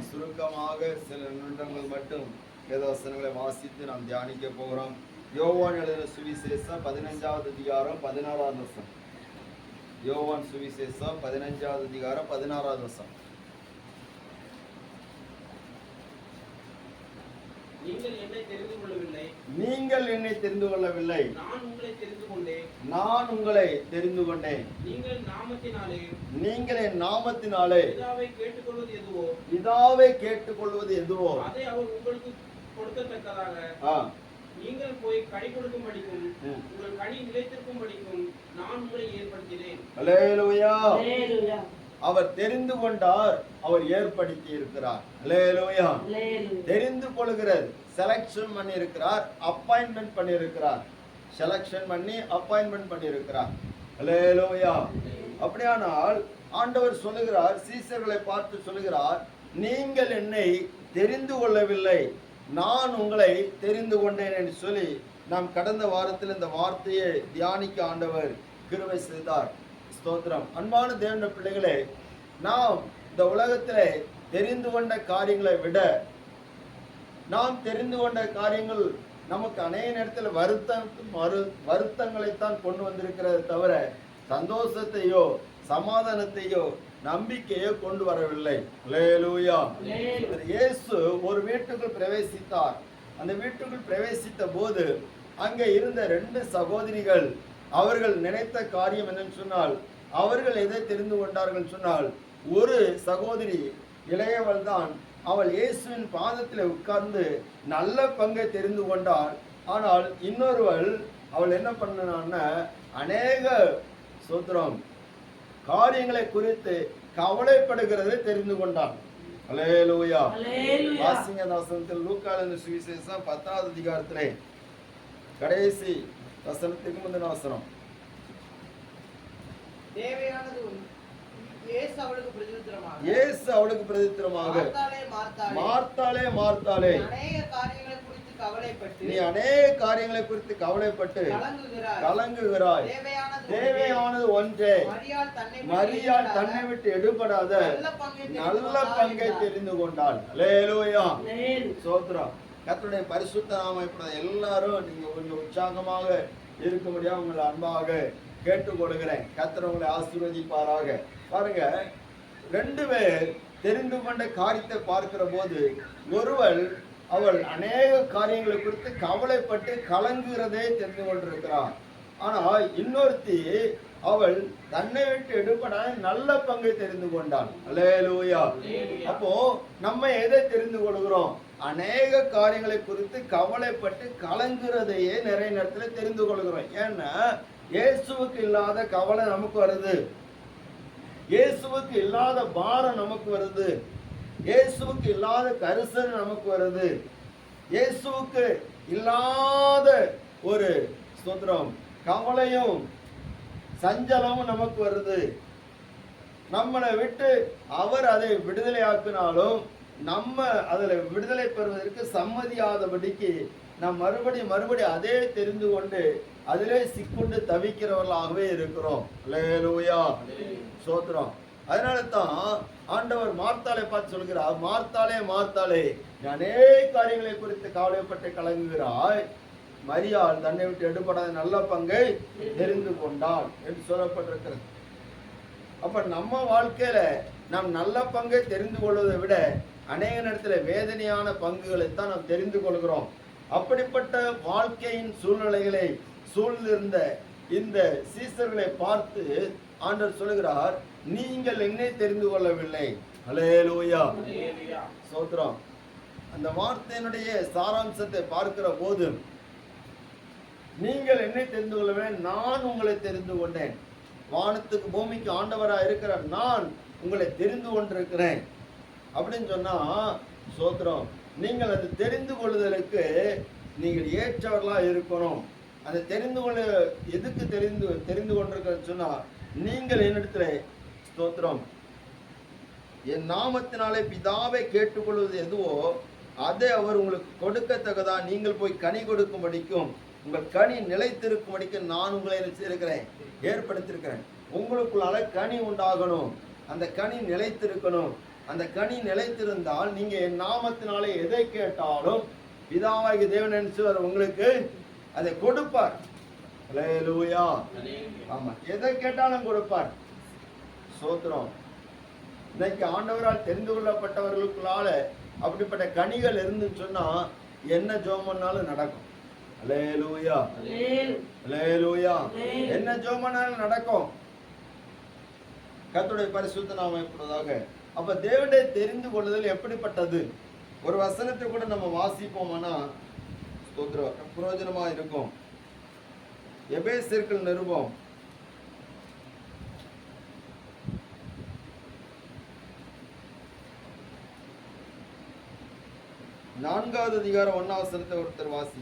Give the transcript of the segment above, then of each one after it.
சுருக்கமாக சில நிமிடங்கள் மட்டும் வேதவசனங்களை வாசித்து நாம் தியானிக்க போகிறோம். யோவான் எழுதின சுவிசேஷம் 15வது அதிகாரம் 16வது வசனம். யோவான் சுவிசேஷம் 15வது அதிகாரம் 16வது வசனம். நீங்கள் என்னை தெரிந்து கொள்ளவில்லை, நான் உங்களை தெரிந்து கொண்டேன். நீங்கள் என் நாமத்தினாலே பிதாவை கேட்டுக்கொள்வது எதுவோ அதை அவர் உங்களுக்கு கொடுக்கத்தக்கதாக நீங்கள் போய் கனி கொடுக்கும்படிக்கும் உங்கள் கனி நிலைத்திருக்கும்படிக்கும் நான் உங்களை ஏற்படுத்தினேன். அல்லேலூயா. அவர் தெரிந்து கொண்டார், அவர் ஏற்படுத்தி இருக்கிறார். அல்லேலூயா. தெரிந்து கொள்கிறது, செலக்ஷன் பண்ணி இருக்கிறார், அப்பாயின்மெண்ட் பண்ணி இருக்கிறார். செலக்ஷன் பண்ணி அப்பாயின்மெண்ட் பண்ணி இருக்கிறார். அல்லேலூயா. அப்படியானால் ஆண்டவர் சொல்லுகிறார், சீசர்களை பார்த்து சொல்லுகிறார், நீங்கள் என்னை தெரிந்து கொள்ளவில்லை, நான் உங்களை தெரிந்து கொண்டேன் என்று சொல்லி நாம் கடந்த வாரத்தில் இந்த வார்த்தையை தியானிக்க ஆண்டவர் கிருபை செய்தார். ஸ்தோத்திரம். அன்பான தேவனுடைய பிள்ளைகளே, நாம் இந்த உலகத்திலே தெரிந்து கொண்ட காரியங்களை விட நாம் தெரிந்து கொண்ட காரியங்கள் நமக்கு அநேக நேரத்தில் வருத்தங்களைத்தான் கொண்டு வந்திருக்கிறத தவிர சந்தோஷத்தையோ சமாதானத்தையோ நம்பிக்கையோ கொண்டு வரவில்லை. அல்லேலூயா. இயேசு ஒரு வீட்டுக்குள் பிரவேசித்தார். அந்த வீட்டுக்குள் பிரவேசித்த போது அங்கே இருந்த 2 சகோதரிகள் அவர்கள் நினைத்த காரியம் என்னன்னு சொன்னால், அவர்கள் எதை தெரிந்து கொண்டார்கள் சொன்னால், ஒரு சகோதரி இளையவள் தான், அவள் இயேசுவின் பாதத்தில் உட்கார்ந்து நல்ல பங்கை தெரிந்து கொண்டாள். ஆனால் இன்னொருவள் அவள் என்ன பண்ணான்னா, அநேக சோத்திரம் காரியங்களை குறித்து கவலைப்படுகிறதை தெரிந்து கொண்டாள். அல்லேலூயா. வாசிங்க வசனத்தில் லூக்கா எழுதின சுவிசேஷம் 10வது அதிகாரத்திலே கடைசி வசனத்துக்கு முந்தின வசனம். இயேசு அவளுக்கு பிரதித்திரமாக, மார்த்தாளே மார்த்தாளே, நீ அநேக காரியங்களை குறித்து கவலைப்பட்டு கலங்குகிறாய், தேவையானது ஒன்றே, மரியாள் தன்னை விட்டு எடுபடாத நல்ல பங்கை தெரிந்து கொண்டாள். அல்லேலூயா. ஸ்தோத்திரம். கர்த்தருடைய பரிசுத்த நாமம் இப்படி எல்லாரும் நீங்க கொஞ்சம் உற்சாகமாக இருக்கும்படியா உங்களை அன்பாக கேட்டுக்கொள்கிறேன். கர்த்தர் உங்களை ஆசீர்வதிப்பாராக. பாருங்க, 2 பேர் தெரிந்து கொண்ட காரியத்தை பார்க்கிற போது, ஒருவள் அவள் அநேக காரியங்களை குறித்து கவலைப்பட்டு கலங்குகிறதே தெரிந்து கொண்டிருக்கிறார். ஆனால் இன்னொருத்தி அவள் தன்னை விட்டு எடுப்படாத நல்ல பங்கை தெரிந்து கொண்டாள். அல்லேலூயா. அப்போ நம்ம எதை தெரிந்து கொள்கிறோம்? அநேக காரியங்களை குறித்து கவலைப்பட்டு கலங்குறதையே நிறைய நேரத்தில் தெரிந்து கொள்கிறோம். ஏன்னா இயேசுவுக்கு இல்லாத கவலை நமக்கு வருது, இயேசுவுக்கு இல்லாத பாரம் நமக்கு வருது, இயேசுவுக்கு இல்லாத கரிசனை நமக்கு வருது, இயேசுவுக்கு இல்லாத ஒரு ஸ்தோத்திரம் கவலையும் சஞ்சலமும் நமக்கு வருது. நம்மளை விட்டு அவர் அதை விடுதலை ஆக்கினாலும் நம்ம அதில் விடுதலை பெறுவதற்கு சம்மதியாதபடிக்கு நாம் மறுபடியும் அதே தெரிந்து கொண்டு அதிலே சிக்குண்டு தவிக்கிறவர்களாகவே இருக்கிறோம். அல்லேலூயா. ஸ்தோத்திரம். அதனால தான் ஆண்டவர் மார்த்தாளை பார்த்து சொல்கிறார், மார்த்தாளே மார்த்தாளே, அநேக காரியங்களை குறித்து கவலைப்பட்டு கலங்குகிறாய், மரியாள் தன்னை விட்டு எடுபடாத நல்ல பங்கை தெரிந்து கொண்டாள் என்று சொல்லப்பட்டிருக்கிறது. அப்ப நம்ம வாழ்க்கையில நாம் நல்ல பங்கை தெரிந்து கொள்வதை விட அநேக நேரத்தில் வேதனையான பங்குகளைத்தான் நாம் தெரிந்து கொள்கிறோம். அப்படிப்பட்ட வாழ்க்கையின் சூழ்நிலைகளை சூழ்ந்திருந்த இந்த சீசர்களை பார்த்து ஆண்டவர் சொல்லுகிறார், நீங்கள் என்னை தெரிந்து கொள்ளவில்லை. அல்லேலூயா. ஸ்தோத்திரம். அந்த வார்த்தையினுடைய சாராம்சத்தை பார்க்கிற போது, நீங்கள் என்னை தெரிந்து கொள்ளவில்லை, நான் உங்களை தெரிந்து கொண்டேன். வானத்துக்கு பூமிக்கு ஆண்டவராக இருக்கிற நான் உங்களை தெரிந்து கொண்டிருக்கிறேன் அப்படின்னு சொன்னா, ஸ்தோத்திரம், நீங்கள் அது தெரிந்து கொள்வதற்கு நீங்கள் ஏற்றவர்களா இருக்கணும். அதை தெரிந்து கொள்ள எதுக்கு தெரிந்து கொண்டிருக்க சொன்னா, நீங்கள் என்னிடத்துல ஸ்தோத்திரம் என் நாமத்தினாலே பிதாவை கேட்டுக்கொள்வது எதுவோ அதை அவர் உங்களுக்கு கொடுக்கத்தக்கதா நீங்கள் போய் கனி கொடுக்கும்படிக்கும் உங்கள் கனி நிலைத்திருக்கும்படிக்கும் நான் உங்களை இருக்கிறேன் ஏற்படுத்தியிருக்கிறேன். உங்களுக்குள்ளால கனி உண்டாகணும். அந்த கனி நிலைத்திருக்கணும். அந்த கனி நிலைத்திருந்தால் நீங்க என் நாமத்தினாலே எதை கேட்டாலும் பிதாவாகிய தேவன் நினைச்சுவார், உங்களுக்கு அதை கொடுப்பார். அல்லேலூயா. ஆமா, எதை கேட்டாலும் கொடுப்பார். சோத்திரம். இன்னைக்கு ஆண்டவரால் தெரிந்து கொள்ளப்பட்டவர்களுக்குள்ளால அப்படிப்பட்ட கனிகள் இருந்துன்னு சொன்னா என்ன ஜெபம் பண்ணாலும் நடக்கும். அல்லேலூயா, அல்லேலூயா. என்ன ஜெபம் பண்ணாலும் நடக்கும். கர்த்தருடைய பரிசுத்த நாமம் எப்படிதாக. அப்ப தேவனுடைய தெரிந்து கொள்ளுதல் எப்படிப்பட்டது? ஒரு வசனத்தை கூட நம்ம வாசிப்போம்னா ஸ்தோத்திரம் பிரயோஜனமா இருக்கும். எபேசியர்கள் நிருபம் 4வது அதிகாரம் 1வது வசனத்தை ஒருத்தர் வாசி.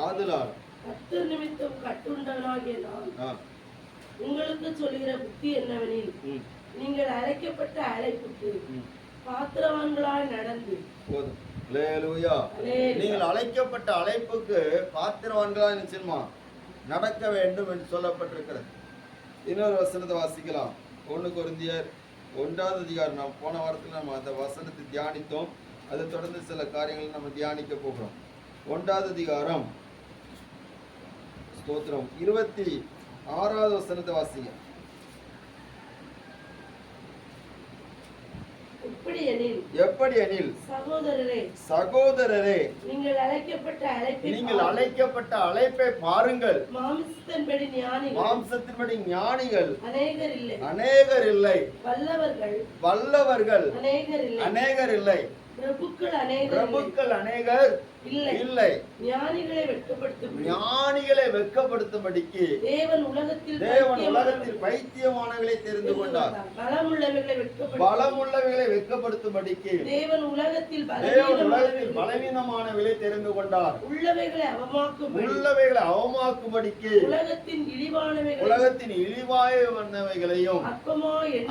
ஆதலால் கர்த்தர் நிமித்தம் கட்டுண்டவனாகிய நான் உங்களுக்கு சொல்லுகிற புத்தி என்னவெனில், நீங்கள் அழைக்கப்பட்ட அழைப்புக்கு பாத்திரவான்களாய் நடந்து. போதும். அல்லேலூயா. நீங்கள் அழைக்கப்பட்ட அழைப்புக்கு பாத்திரவான்களாய் நிச்சயமா நடக்க வேண்டும் என்று சொல்லப்பட்டிருக்கிறது. இன்னொரு வசனத்தை வாசிக்கலாம். 1 கொரிந்தியர் 1வது அதிகாரம். நாம் போன வாரத்தில் நம்ம அந்த வசனத்தை தியானித்தோம். அதை தொடர்ந்து சில காரியங்களை நம்ம தியானிக்க போகிறோம். 1வது அதிகாரம் ஸ்தோத்திரம் 26வது வசனத்தை வாசிங்க. எப்படி எனில் சகோதரரே நீங்கள் அழைக்கப்பட்ட அழைப்பை பாருங்கள். மாம்சத்தின்படி ஞானிகள் அநேகர் இல்லை, வல்லவர்கள் அநேகர் இல்லை, பிரபுக்கள் அநேகர் இல்லை. ஞானிகளை வெட்கப்படுத்தும்படிக்கு தேவன் உலகத்தில் பைத்தியமானவர்களை தெரிந்து கொண்டார். பலமுள்ளவைகளை வெட்கப்படுத்தும்படிக்கு தேவன் உலகத்தில் பலவீனமானவர்களை தெரிந்து கொண்டார். உள்ளவைகளை அவமாக்கும்படிக்கு உலகத்தின் இழிவானவைகளையும்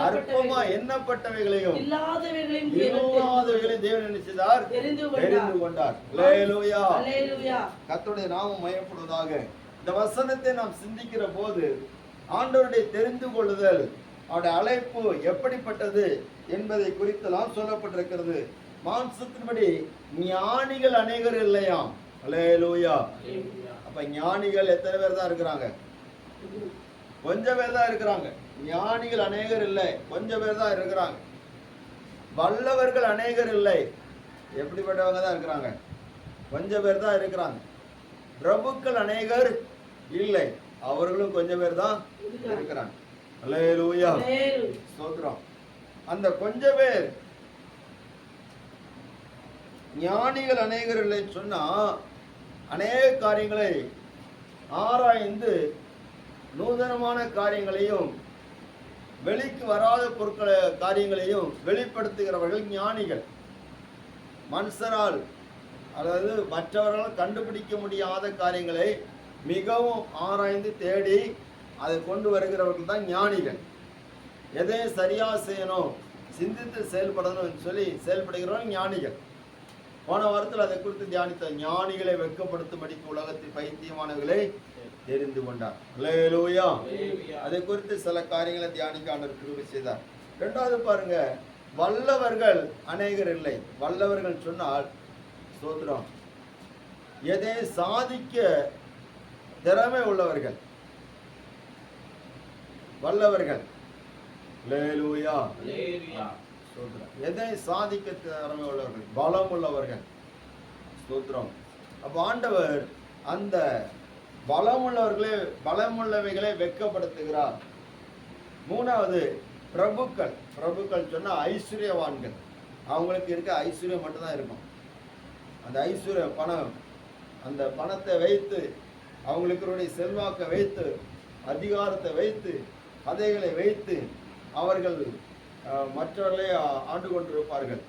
அற்பமா எண்ணப்பட்டவைகளையும் இல்லாதவைகளை தேவன் நினைச்சார், தெரிந்து கொண்டார். கர்த்தருடைய நாமம் மகிமைப்படுவதாக. இந்த வசனத்தை நாம் சிந்திக்கிற போது ஆண்டவருடைய தெரிந்து கொள்ளுதல், அவருடைய அழைப்பு எப்படிப்பட்டது என்பதை குறித்தெல்லாம் சொல்லப்பட்டிருக்கிறது. மாம்சத்தின்படி ஞானிகள் அநேகர் இல்லையாம். அல்லேலூயா. அப்ப ஞானிகள் எத்தனை பேர் தான் இருக்கிறாங்க? கொஞ்சம் பேர் தான் இருக்கிறாங்க. ஞானிகள் அநேகர் இல்லை, கொஞ்சம் பேர் தான் இருக்கிறாங்க. வல்லவர்கள் அநேகர் இல்லை, எப்படிப்பட்டவங்க தான் இருக்கிறாங்க? கொஞ்சம் பேர் தான் இருக்கிறாங்க. பிரபுக்கள் அநேகர் இல்லை, அவர்களும் கொஞ்சம் பேர் தான் இருக்கிறாங்க. அல்லேலூயா, ஸ்தோத்திரம். அந்த கொஞ்சம் பேர் ஞானிகள் அநேகர் இல்லை சொன்னா அநேக காரியங்களை ஆராய்ந்து நூதனமான காரியங்களையும் வெளிக்கு வராத பொருட்களை காரியங்களையும் வெளிப்படுத்துகிறவர்கள் ஞானிகள். மனுஷரால் அதாவது மற்றவர்களால் கண்டுபிடிக்க முடியாத காரியங்களை மிகவும் ஆராய்ந்து தேடி அதை கொண்டு வருகிறவர்கள் தான் ஞானிகள். எதையும் சரியா செய்யணும், சிந்தித்து செயல்படணும்னு சொல்லி செயல்படுகிறவர்கள் ஞானிகள். போன வாரத்தில் அதை குறித்து தியானித்த ஞானிகளை வெட்கப்படுத்தும்படிக்கு உலகத்தில் பைத்தியமானவர்களை தெரிந்து கொண்டார். அல்லேலூயா. அதை குறித்து சில காரியங்களை தியானிக்க ஆண்டவர் கிருபை செய்தார். 2வது பாருங்க, வல்லவர்கள் அநேகர் இல்லை. வல்லவர்கள் சொன்னால் ஸ்தோத்திரம் எதை சாதிக்க திறமை உள்ளவர்கள் வல்லவர்கள். அல்லேலூயா. ஸ்தோத்திரம். எதை சாதிக்க திறமை உள்ளவர்கள், பலம் உள்ளவர்கள். ஸ்தோத்திரம். அப்ப ஆண்டவர் அந்த பலமுள்ளவைகளை வெட்கப்படுத்துகிறார். 3வது பிரபுக்கள் சொன்னா ஐஸ்வர்யவான்கள். அவங்களுக்கு இருக்க ஐஸ்வர்யம் மட்டும்தான் இருக்கும். அந்த ஐஸ்வர்ய பணம், அந்த பணத்தை வைத்து அவங்களுடைய செல்வாக்கை வைத்து அதிகாரத்தை வைத்து கதைகளை வைத்து அவர்கள் மற்றவர்களை ஆண்டு கொண்டிருப்பார்கள்.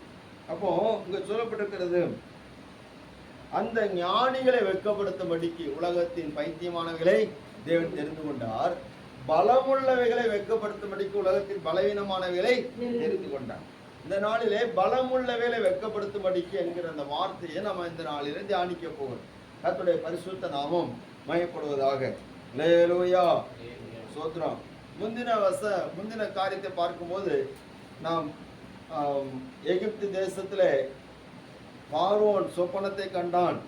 அப்போ இங்க சொல்லப்பட்டிருக்கிறது, அந்த ஞானிகளை வெட்கப்படுத்தும்படிக்கு உலகத்தின் பைத்தியமானவைகளை தேவன் தெரிந்து கொண்டார். பலமுள்ளவைகளை வெட்கப்படுத்தும்படிக்கு உலகத்தின் பலவீனமானவைகளை தெரிந்து கொண்டார். இந்த நாளிலே பலமுள்ளவைகளை வெட்கப்படுத்தும்படிக்கு என்கிற அந்த வார்த்தையை நம்ம இந்த நாளிலே தியானிக்க போகிறோம். கர்த்தருடைய பரிசுத்த நாமம் மகிமைப்படுவதாக. அல்லேலூயா, ஸ்தோத்திரம். முந்தின காரியத்தை பார்க்கும்போது நாம் எகிப்து தேசத்திலே பார்வோன் சொப்பனத்தை கண்டான்.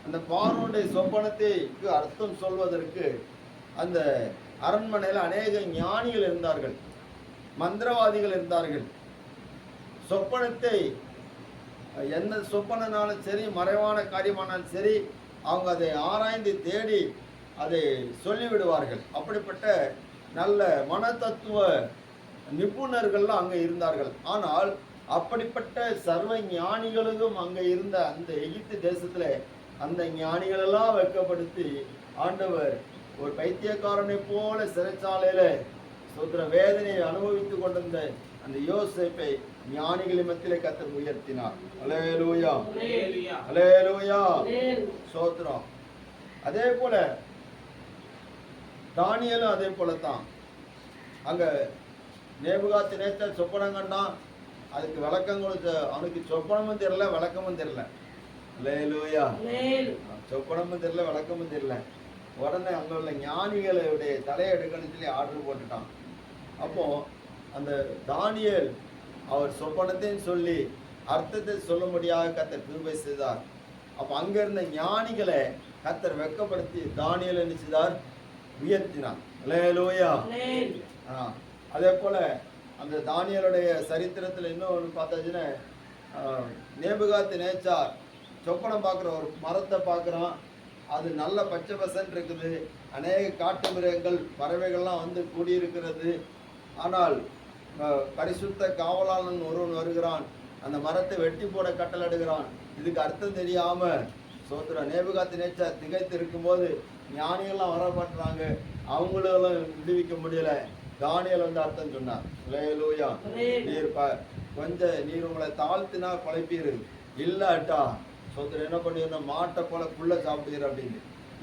அந்த பார்வோனுடைய சொப்பனத்தைக்கு அர்த்தம் சொல்வதற்கு அந்த அரண்மனையில் அநேக ஞானிகள் இருந்தார்கள், மந்திரவாதிகள் இருந்தார்கள். சொப்பனத்தை எந்த சொப்பனாலும் சரி, மறைவான காரியமானாலும் சரி, அவங்க அதை ஆராய்ந்து தேடி அதை சொல்லிவிடுவார்கள். அப்படிப்பட்ட நல்ல மனதத்துவ நிபுணர்கள்லாம் அங்கே இருந்தார்கள். ஆனால் அப்படிப்பட்ட சர்வ ஞானிகளுக்கும் அங்கே இருந்த அந்த எகிப்து தேசத்தில் அந்த ஞானிகளெல்லாம் வெட்கப்படுத்தி ஆண்டவர் ஒரு பைத்தியக்காரனை போல சிறைச்சாலையில சுத்திர வேதனையை அனுபவித்துக் கொண்டிருந்த அந்த யோசேப்பை ஞானிகளின் மத்தியிலே கர்த்தர் உயர்த்தினார். அல்லேலூயா, அல்லேலூயா, ஸ்தோத்திரம். அதே போல தானியேலும் அதே போலத்தான். அங்க நேபுகாத்நேச்சார் சொப்பனம் கண்டான், அதுக்கு விளக்கம் கொடுத்த, அவனுக்கு சொப்பனமும் தெரியல விளக்கமும் தெரியல. அல்லேலூயா, சொப்பனமும் தெரியல விளக்கமும் தெரியல. உடனே அங்க உள்ள ஞானிகளுடைய தலையை எடுக்கணும்னு சொல்லி ஆர்டர் போட்டுட்டான். அப்போ அந்த தானியேல் அவர் சொப்பனத்தையும் சொல்லி அர்த்தத்தை சொல்ல முடியாத கர்த்தர் கிருபை செய்தார். அப்ப அங்க இருந்த ஞானிகளை கர்த்தர் வெட்கப்படுத்தி தானியேல் என்ன செய்தார்? உயர்த்தினார். அல்லேலூயா. அதே போல அந்த தானியேலுடைய சரித்திரத்தில் இன்னொன்று பார்த்தாச்சுன்னா, நேபுகாத்நேச்சார் சொப்பனம் பார்க்குற ஒரு மரத்தை பார்க்குறான். அது நல்ல பச்சை பசன் இருக்குது, அநேக காட்டு மிருகங்கள் பறவைகள்லாம் வந்து கூடியிருக்கிறது. ஆனால் பரிசுத்த காவலாளன் ஒருவன் வருகிறான், அந்த மரத்தை வெட்டி போட கட்டளையிடுகிறான். இதுக்கு அர்த்தம் தெரியாம சோத்திரம் நேபுகாத்நேச்சார் திகைத்து இருக்கும்போது ஞானிகள்லாம் வர மாட்டுறாங்க, அவங்களும் விடுவிக்க முடியல. தானியேல் வந்து அர்த்தம் சொன்னார். அல்லேலூயா. நீர் உங்களை தாழ்த்தினா குலைப்பீரு, இல்லாட்டா சோத்திரம் என்ன பண்ணிடணும், மாட்டை போல புள்ள சாப்பிடுகிற அப்படின்னு.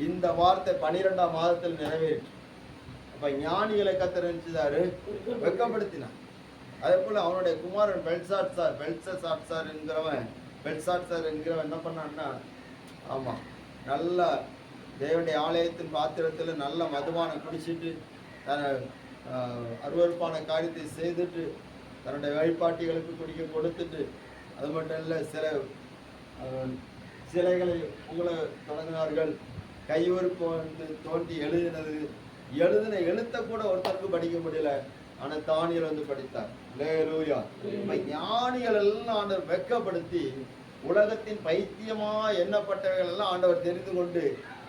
இந்த வார்த்தை 12ஆம் மாதத்தில் நிறைவேற்று. அப்ப ஞானிகளை கர்த்தர் நினைச்சுதாரு வெட்கப்படுத்தினார். அதே போல அவனுடைய குமாரன் பெல்சாத்சார் என்கிறவன் என்ன பண்ணான்னா, ஆமா நல்ல தேவனுடைய ஆலயத்தின் பாத்திரத்தில் நல்ல மதுபானம் குடிச்சிட்டு அருவருப்பான காரியத்தை செய்துட்டு தன்னுடைய வழிபாட்டிகளுக்கு குடிக்க கொடுத்துட்டு, அது மட்டும் இல்லை சில சிலைகளை உங்கள தொடங்கினார்கள். கையுறுப்பு வந்து தோண்டி எழுதின எழுத்த கூட ஒருத்தருக்கு படிக்க முடியல. ஆனா தானியேல் வந்து படித்தார். அல்லேலூயா. ஞானிகள் எல்லாம் ஆண்டவர் வெட்கப்படுத்தி உலகத்தின் பைத்தியமா எண்ணப்பட்டவைகள் எல்லாம் ஆண்டவர் தெரிந்து கொண்டு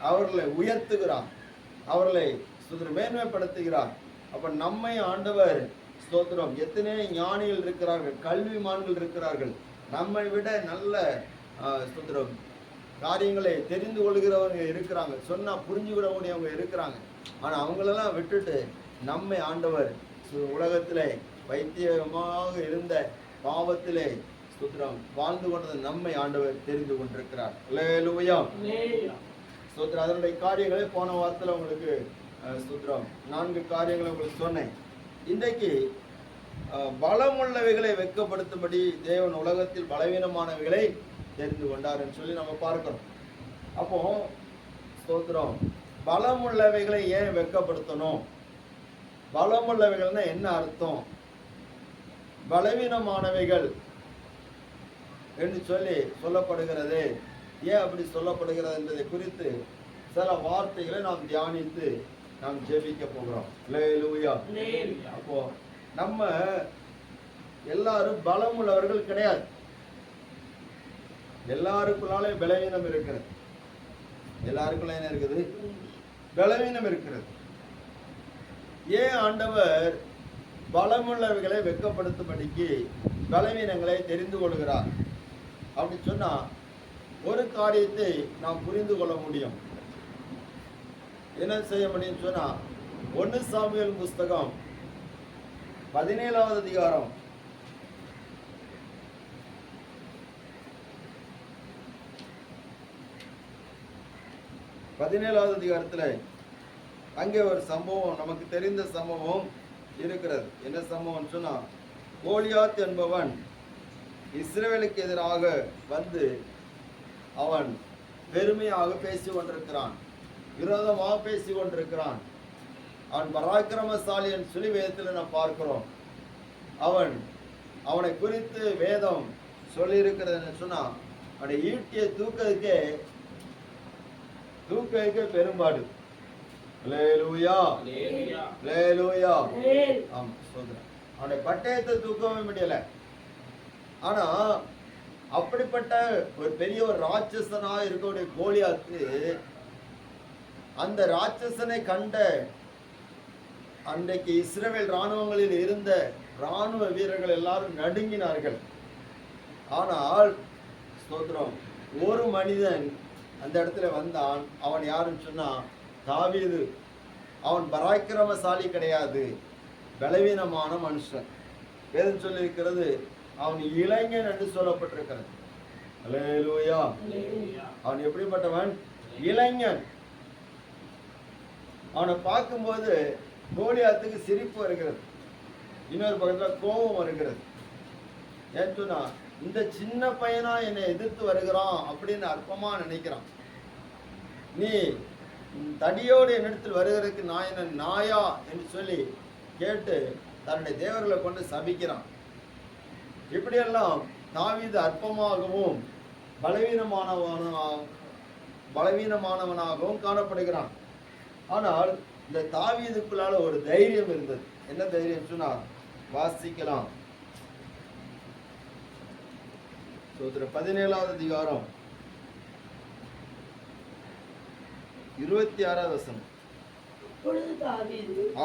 அவர்களை உயர்த்துகிறார், அவர்களை மேன்மைப்படுத்துகிறார். அப்ப நம்மை ஆண்டவர் ஸ்தோத்திரம், எத்தனை ஞானிகள் இருக்கிறார்கள், கல்விமான்கள் இருக்கிறார்கள், நம்மை விட நல்ல ஸ்தோத்திரம் காரியங்களை தெரிந்து கொள்கிறவங்க இருக்கிறாங்க, சொன்னா புரிஞ்சுக்கிடக்கூடியவங்க இருக்கிறாங்க. ஆனா அவங்களெல்லாம் விட்டுட்டு நம்மை ஆண்டவர் உலகத்திலே பைத்தியமாக இருந்த பாவத்திலே ஸ்தோத்திரம் வாழ்ந்து கொண்டது நம்மை ஆண்டவர் தெரிந்து கொண்டிருக்கிறார். அல்லேலூயா. ஸ்தோத்திரம். அதனுடைய காரியங்களை போன வாரத்தில் உங்களுக்கு ஸ்தோத்திரம் 4 காரியங்களை உங்களுக்கு சொன்னேன். இன்றைக்கு பலமுள்ளவைகளை வெட்கப்படுத்தும்படி தேவன் உலகத்தில் பலவீனமானவைகளை தெரிந்து கொண்டாருன்னு சொல்லி நம்ம பார்க்கிறோம். அப்போ ஸ்தோத்திரம், பலமுள்ளவைகளை ஏன் வெட்கப்படுத்தணும்? பலமுள்ளவைகள்னா என்ன அர்த்தம்? பலவீனமானவைகள் என்று சொல்லி சொல்லப்படுகிறது. ஏன் அப்படி சொல்லப்படுகிறது என்பதை குறித்து சில வார்த்தைகளை நாம் தியானித்து நாம் ஜெபிக்க போகிறோம். அல்லேலூயா. அப்போ நம்ம எல்லாரும் பலம் உள்ளவர்கள் கிடையாது. எல்லாருக்குள்ளாலே பலவீனம் இருக்கிறது. எல்லாருக்குள்ள என்ன இருக்குது? பலவீனம் இருக்கிறது. ஏன் ஆண்டவர் பலமுள்ளவைகளை வெட்கப்படுத்தும்படிக்கு பலவீனங்களை தெரிந்து கொள்கிறார் அப்படி சொன்னா ஒரு காரியத்தை நாம் புரிந்து கொள்ள முடியும். என்ன செய்ய முடியும் சொன்னா 1 சாமுவேல் புஸ்தகம் 17வது அதிகாரம் 17வது அதிகாரத்துல அங்கே ஒரு சம்பவம், நமக்கு தெரிந்த சம்பவம் இருக்கிறது. என்ன சம்பவம் சொன்னா, கோலியாத் என்பவன் இஸ்ரவேலுக்கு எதிராக வந்து அவன் பெருமையாக பேசி கொண்டிருக்கிறான், விரோதமாக பேசி கொண்டிருக்கிறான். அவன் பராக்கிரமசாலியின் சொல்லி வேதத்தில் நாம் பார்க்கிறோம். அவனை குறித்து வேதம் சொல்லி இருக்கிறது சொன்னா, அவனை ஈட்டிய தூக்கத்துக்கே பெரும்பாடு. அல்லேலூயா, அல்லேலூயா. ஆமா, சோதரன் அவனுடைய பட்டயத்தை தூக்கவே முடியல. ஆனா அப்படிப்பட்ட ஒரு பெரிய ஒரு ராட்சசனா இருக்கக்கூடிய கோலியாத்து, அந்த ராட்சசனை கண்ட அன்றைக்கு இஸ்ரவேல் இராணுவங்களில் இருந்த இராணுவ வீரர்கள் எல்லாரும் நடுங்கினார்கள். ஆனால் ஸ்தோத்திரம், ஒரு மனிதன் அந்த இடத்துல வந்தான். அவன் யாருன்னு சொன்னா தாவீது. அவன் பராக்கிரமசாலி கிடையாது, பலவீனமான மனுஷன். வேதம் சொல்லி இருக்கிறது அவன் இளைஞன் என்று சொல்லப்பட்டிருக்கிறது. அல்லேலூயா. அவன் எப்படிப்பட்டவன்? இளைஞன். அவனை பார்க்கும்போது கோலியாத்துக்கு சிரிப்பு வருகிறது, இன்னொரு பக்கத்துல கோபம் வருகிறது. ஏன்னு சொன்னா, இந்த சின்ன பையனா என்னை எதிர்த்து வருகிறான் அப்படின்னு அற்பமா நினைக்கிறான். நீ தடியோடு என்னிடத்தில் வருகிறதுக்கு நான் என்ன நாயா என்று சொல்லி கேட்டு தன்னுடைய தேவர்களை கொண்டு சபிக்கிறான். இப்படியெல்லாம் தாவீது அற்பமாகவும் பலவீனமானவனாகவும் காணப்படுகிறான். ஆனால் இந்த தாவீதுக்குள்ளால ஒரு தைரியம் இருந்தது. என்ன தைரியம் சொன்னா, வாசிக்கலாம். 17வது அதிகாரம் 26வது வசனம்.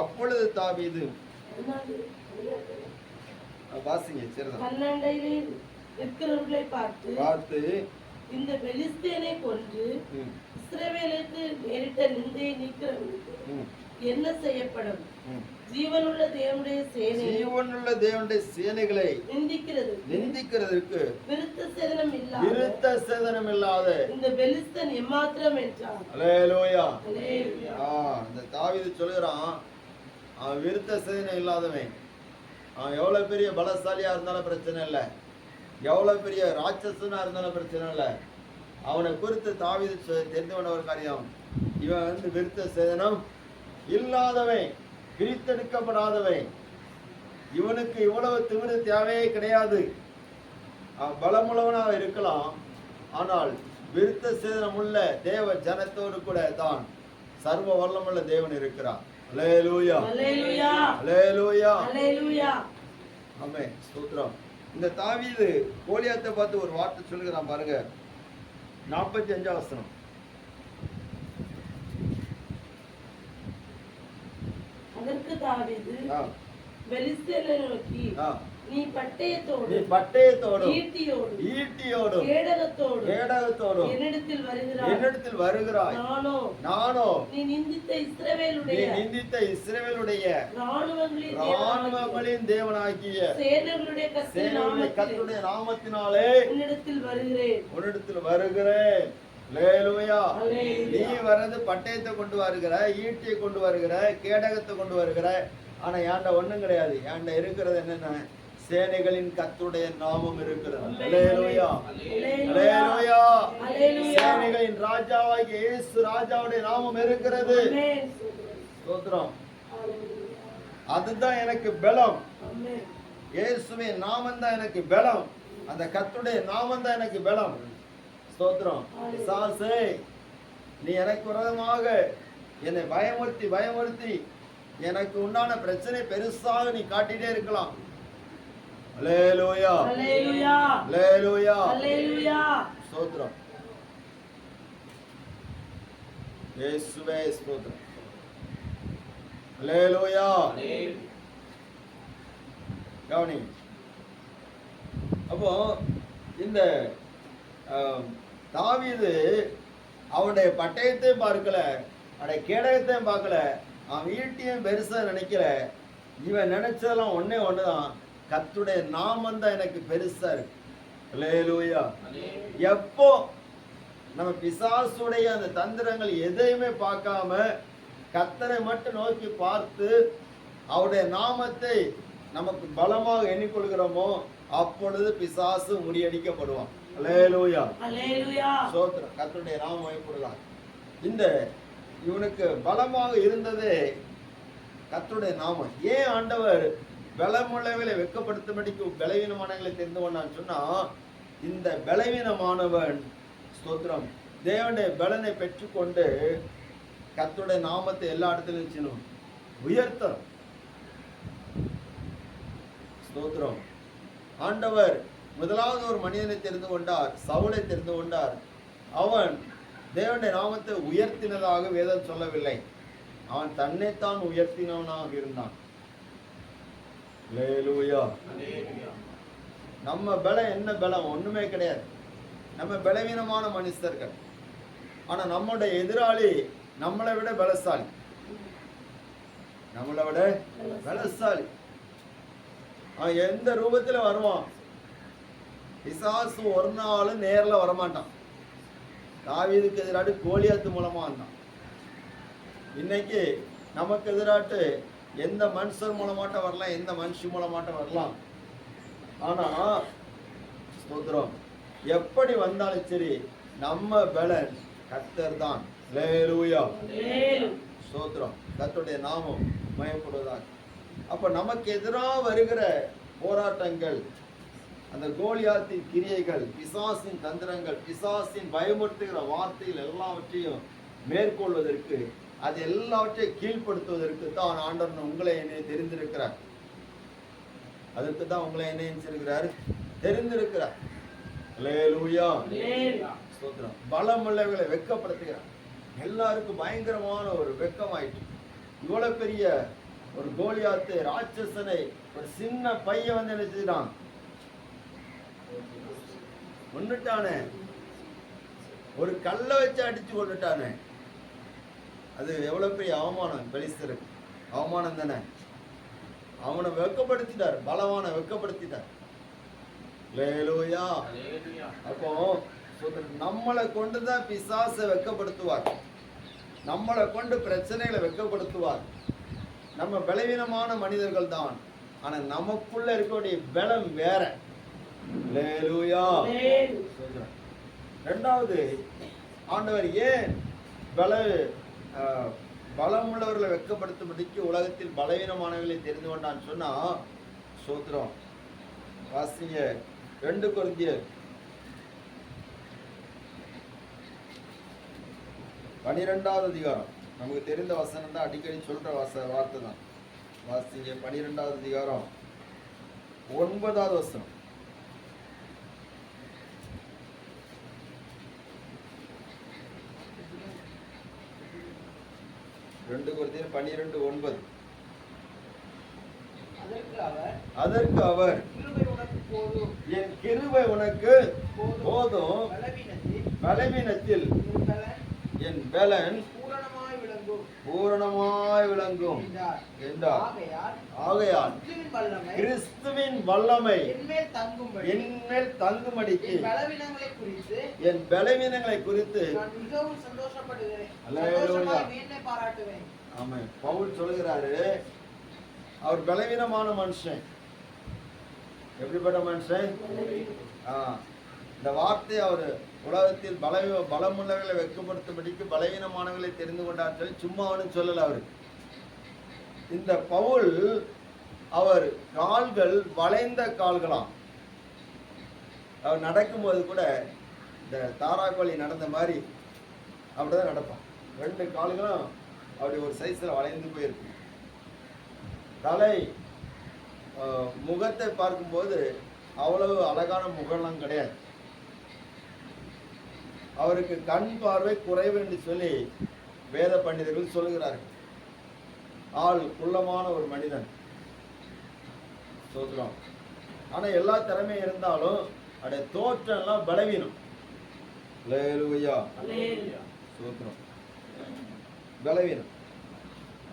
அப்பொழுது தாவீது வாசிங்க, சரிதான். 12 இருக்கிறவர்களை பார்த்து, இந்த பெலிஸ்தேனை கொன்று இஸ்ரவேலுக்கு நேரிட்ட நிந்தையை நீக்கிறவனுக்கு என்ன செய்யப்படும்? ஜீவனுள்ள தேவனுடைய சேனைகளை நிந்திக்கிறதற்கு விருத்த சேதனம் இல்லாத இந்த பெலிஸ்தன் எம்மாத்திரம் என்றான். அல்லேலூயா. இந்த தாவீது சொல்லுகிறான், அவன் விருத்த சேதனம் இல்லாதவன். அவன் எவ்வளவு பெரிய பலசாலியா இருந்தாலும் பிரச்சனை இல்லை, எவ்வளவு பெரிய ராட்சசனா இருந்தாலும் பிரச்சனை இல்லை. அவனை குறித்து தாவீது தெரிந்து கொண்ட ஒரு காரியம், இவன் விருத்த சேதனம் இல்லாதவன், பிரித்தெடுக்கப்படாதவன். இவனுக்கு இவ்வளவு திமிரு தேவையே கிடையாது. அவன் பலமுள்ளவனாக இருக்கலாம், ஆனால் விருத்த சேதனம் உள்ள தேவ ஜனத்தோடு கூட தான் சர்வ வல்லமுள்ள தேவன் இருக்கிறார். அல்லேலூயா, அல்லேலூயா, அல்லேலூயா, அல்லேலூயா. ஆமென், ஸ்தோத்திரம். இந்த தாவீது கோலியாத்தை பார்த்து ஒரு வார்த்தை சொல்லுகிறான் பாருங்க. 45வது வசனம். அதற்கு தாவீது பெலிஸ்தேனை நோக்கி, நீ பட்டயத்தோடு ஈட்டியோடு கேடகத்தோடு என்னிடத்தில் வருகிறாய். நானோ நீ நிந்தித்த இஸ்ரவேலுடைய ராணுவங்களின் தேவனாகிய சேனைகளுடைய கர்த்தருடைய நாமத்தினாலே உன்னிடத்தில் வருகிறேன். அல்லேலூயா. நீ வரது பட்டயத்தை கொண்டு வருகிற, ஈட்டியை கொண்டு வருகிற, கேடகத்தை கொண்டு வருகிற. ஆனா ஏன்டா ஒண்ணும் கிடையாது. ஏன்டா இருக்கிறது என்னென்ன? சேனைகளின் கர்த்தருடைய நாமம் இருக்கிறது. அல்லேலூயா, அல்லேலூயா. சேனைகளின் ராஜாவாகிய இயேசு ராஜாவுடைய நாமம் இருக்கிறது. ஸ்தோத்திரம். அதுதான் எனக்கு பலம். இயேசுவின் நாமம் தான் எனக்கு பலம். அந்த கர்த்தருடைய நாமம் தான் எனக்கு பலம். ஸ்தோத்திரம். பிசாசே, நீ எனக்கு விரோதமாக என்னை பயமுறுத்தி எனக்கு உண்டான பிரச்சனை பெருசாக நீ காட்டிட்டே இருக்கலாம். அல்லேலூயா, அல்லேலூயா, அல்லேலூயா, அல்லேலூயா. ஸ்தோத்திரம். இயேசுவே ஸ்தோத்திரம். அல்லேலூயா. கவனி. அப்போ இந்த தாவீது அவனுடைய பட்டயத்தையும் பார்க்கல, அவனுடைய கேடகத்தையும் பார்க்கல, அவன் ஈட்டியும் பெருசா நினைக்கல. இவன் நினைச்சதெல்லாம் ஒண்ணுதான், கர்த்தருடைய நாமம் தான் எனக்கு பெருசா இருக்கு. அல்லேலூயா. எப்போ நம்ம பிசாசுடைய அந்த தந்திரங்கள் எதையுமே பார்க்காம கர்த்தரை மட்டும் நோக்கி பார்த்து அவருடைய நாமத்தை நமக்கு பலமாக எண்ணிக்கொள்கிறோமோ, அப்பொழுது பிசாசு முறியடிக்கப்படுவான். அல்லேலூயா, அல்லேலூயா. ஸ்தோத்திரம். கர்த்தருடைய நாமம் மகிமைப்படுவான். இந்த இவனுக்கு பலமாக இருந்ததே கர்த்தருடைய நாமம். ஏன் ஆண்டவர் பலமுள்ளவர்களை வெட்கப்படுத்தும்படிக்கு பலவீனமானவர்களை தெரிந்து கொண்டான்னு சொன்னா, இந்த பலவீனமானவன் ஸ்தோத்திரம் தேவனுடைய பலனை பெற்றுக்கொண்டு கர்த்தருடைய நாமத்தை எல்லா இடத்திலும் வச்சுக்கணும், உயர்த்தணும். ஸ்தோத்திரம். ஆண்டவர் முதலாவது ஒரு மனிதனை தெரிந்து கொண்டார், சவுலை தெரிந்து கொண்டார். அவன் தேவனுடைய நாமத்தை உயர்த்தினதாக வேதம் சொல்லவில்லை, அவன் தன்னைத்தான் உயர்த்தினவனாக இருந்தான். அல்லேலூயா. நம்ம பலம் என்ன பலம்? ஒண்ணுமே கிடையாது. நம்ம பலவீனமான மனுஷர்கள். ஆனா நம்முடைய எதிராளி நம்மளை விட பலசாலி, நம்மளை விட பலசாலி. அவன் எந்த ரூபத்துல வருவான்? பிசாசு ஒரு நாளும் நேர்ல வரமாட்டான். தாவீதுக்கு எதிராட்டு கோலியாத்து மூலமா வந்தான். இன்னைக்கு நமக்கு எதிராட்டு எந்த மனுஷர் மூலமாட்ட வரலாம், எந்த மனுஷி மூலமாட்ட வரலாம். ஆனா ஸ்தோத்திரம் எப்படி வந்தாலும் சரி நம்ம பலன் கர்த்தர் தான். அல்லேலூயா. ஸ்தோத்திரம். கர்த்தருடைய நாமம் மகிமைப்படுவதாக. அப்ப நமக்கு எதிராக வருகிற போராட்டங்கள், அந்த கோலியாத்தின் கிரியைகள், பிசாசின் தந்திரங்கள், பிசாசின் பயமுறுத்துகிற வார்த்தைகள் எல்லாவற்றையும் மேற்கொள்வதற்கு, அது எல்லாவற்றையும் கீழ்ப்படுத்துவதற்கு தான் ஆண்டவர் உங்களை என்னை தெரிந்திருக்கிறார். அதற்கு தான் உங்களை என்ன நினைச்சிருக்கிறார்? தெரிந்திருக்கிறார். அல்லேலூயா. ஸ்தோத்திரம். பலமுள்ளவர்களை வெட்கப்படுத்துகிறார். எல்லாருக்கும் பயங்கரமான ஒரு வெட்கமாயிட்டு, இவ்வளவு பெரிய ஒரு கோலியாத்து ராட்சசனை ஒரு சின்ன பையன் வந்து நினைச்சுட்டான், கொன்னுட்டானே, ஒரு கல்லை வச்சு அடிச்சு கொண்டுட்டானே. அது எவ்வளவு பெரிய அவமானம். பெலிஸ்தருக்கு அவமானம் தானே. அவனை வெட்கப்படுத்திட்டார், பலவான வெட்கப்படுத்திட்டார். அல்லேலூயா. அப்போ நம்மளை கொண்டுதான் பிசாசை வெட்கப்படுத்துவார், நம்மளை கொண்டு பிரச்சனைகளை வெட்கப்படுத்துவார். நம்ம பலவீனமான மனிதர்கள் தான், ஆனா நமக்குள்ள இருக்கக்கூடிய பலம் வேற. அல்லேலூயா. இரண்டாவது, ஆண்டவர் ஏன் பலமுள்ளவர்களை வெட்கப்படுத்தும்படிக்கு உலகத்தில் பலவீனமானவர்களை தெரிந்து கொண்டான்னு சொன்னா, ஸ்தோத்திரம். வாசிங்க 2 கொரிந்தியர் 12வது அதிகாரம். நமக்கு தெரிந்த வசனம் தான், அடிக்கடி சொல்ற வார்த்தை தான். வாசிங்க 12வது அதிகாரம் 9வது வசனம். 2 கொரிந்தியர் 12:9. அதற்கு அவர் என் கிருபை உனக்கு போதும், பலவீனத்தில் என் பலன் பூரணமாய் விளங்கும் என்றார். ஆகையால் கிறிஸ்துவின் வல்லமை என்மேல் தங்கும்படிக்கு என் பலவீனங்களை குறித்து ஆமா பவுல் சொல்கிறாரு. அவர் பலவீனமான மனுஷன். எப்படிப்பட்ட மனுஷன்? இந்த வார்த்தை அவர் உலகத்தில் பலமுள்ளவர்களை வெட்கப்படுத்தும்படிக்கு பலவீனமானவர்களை தெரிந்து கொண்டார் சொல்லி சும்மா அவனு சொல்லல. அவரு இந்த பவுல் அவர் கால்கள் வளைந்த கால்களாம். அவர் நடக்கும்போது கூட இந்த தாராக்கோழி நடந்த மாதிரி அப்படிதான் நடப்பான். 2 கால்களும் அப்படி ஒரு சைஸ்ல வளைந்து போயிருக்கு. தலை முகத்தை பார்க்கும்போது அவ்வளவு அழகான முகம்லாம் கிடையாது. அவருக்கு கண் பார்வை குறைவு என்று சொல்லி வேத பண்டிதர்கள் சொல்லுகிறார்கள். ஆள் குள்ளமான ஒரு மனிதன். சொல்றோம். ஆனா எல்லா திறமையும் இருந்தாலும் அவருடைய தோற்றம் எல்லாம் பலவீனம். பலவீனம்.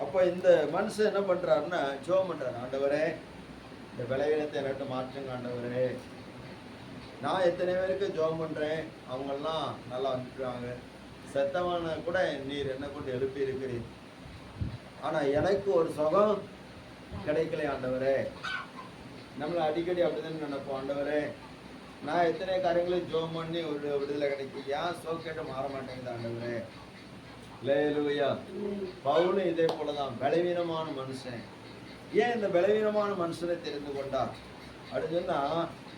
அப்ப இந்த மனுஷன் என்ன பண்றாருன்னா ஜெபம் பண்றாரு. ஆண்டவரே, இந்த பலவீனத்தை எனக்கு மாற்றுங்க ஆண்டவரே. நான் எத்தனை பேருக்கு ஜெபம் பண்றேன், அவங்கெல்லாம் நல்லா வந்துட்டாங்க. செத்தவன கூட நீர் என்ன கொண்டு எழுப்பி இருக்கிறீர். ஆனா எனக்கு ஒரு சுகம் கிடைக்கல ஆண்டவரே. நம்மளை அடிக்கடி அப்படிதான் நினைப்போம். ஆண்டவரே, நான் எத்தனை காரியங்களையும் ஜெபம் பண்ணி ஒரு விடுதலை கிடைக்கும், ஏன் சோக்கேட்ட மாற மாட்டேங்குது ஆண்டவரே. அல்லேலூயா. பவுலும் இதே போலதான் பலவீனமான மனுஷன். ஏன் இந்த பலவீனமான மனுஷனை தெரிந்து கொண்டார் அப்படின்னு சொன்னா,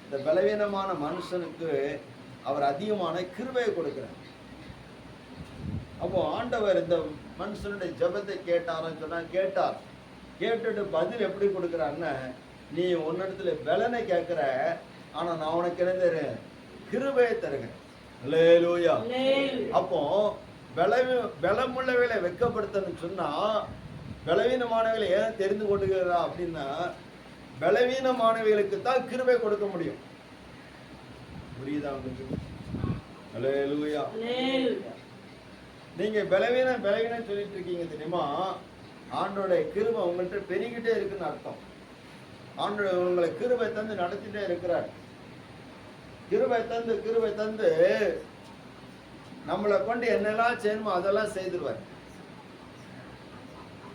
இந்த பலவீனமான மனுஷனுக்கு அவர் அதிகமான கிருபையை கொடுக்கிறார். அப்போ ஆண்டவர் இந்த மனுஷனுடைய ஜெபத்தை கேட்டாருன்னு சொன்னா கேட்டார். கேட்டுட்டு பதில் எப்படி கொடுக்குறான்னு, நீ உன்னிடத்துல பலனை கேட்கிற, ஆனா நான் உனக்கு என்ன தருகிறேன்? கிருபையை தருகிறேன். அல்லேலூயா. அப்போ பலமுள்ளவைகளை வெட்கப்படுத்தணும்னு சொன்னா, பலவீனமானவர்களை ஏன் தெரிந்து கொண்டுகிறா அப்படின்னா, பலவீனமானவர்களுக்கு தான் கிருபை கொடுக்க முடியும். புரியுதா உங்களுக்கு? அல்லேலூயா. நீங்க பலவீனம் சொல்லிட்டு இருக்கீங்க தெரியுமா? ஆண்டோடைய கிருபை உங்கள்கிட்ட பெருகிட்டே இருக்குன்னு அர்த்தம். ஆண்டோட உங்களை கிருபை தந்து நடத்திட்டே இருக்கிறார். கிருபை தந்து நம்மளை கொண்டு என்னெல்லாம் செய்யணுமோ அதெல்லாம் செய்திருவார்.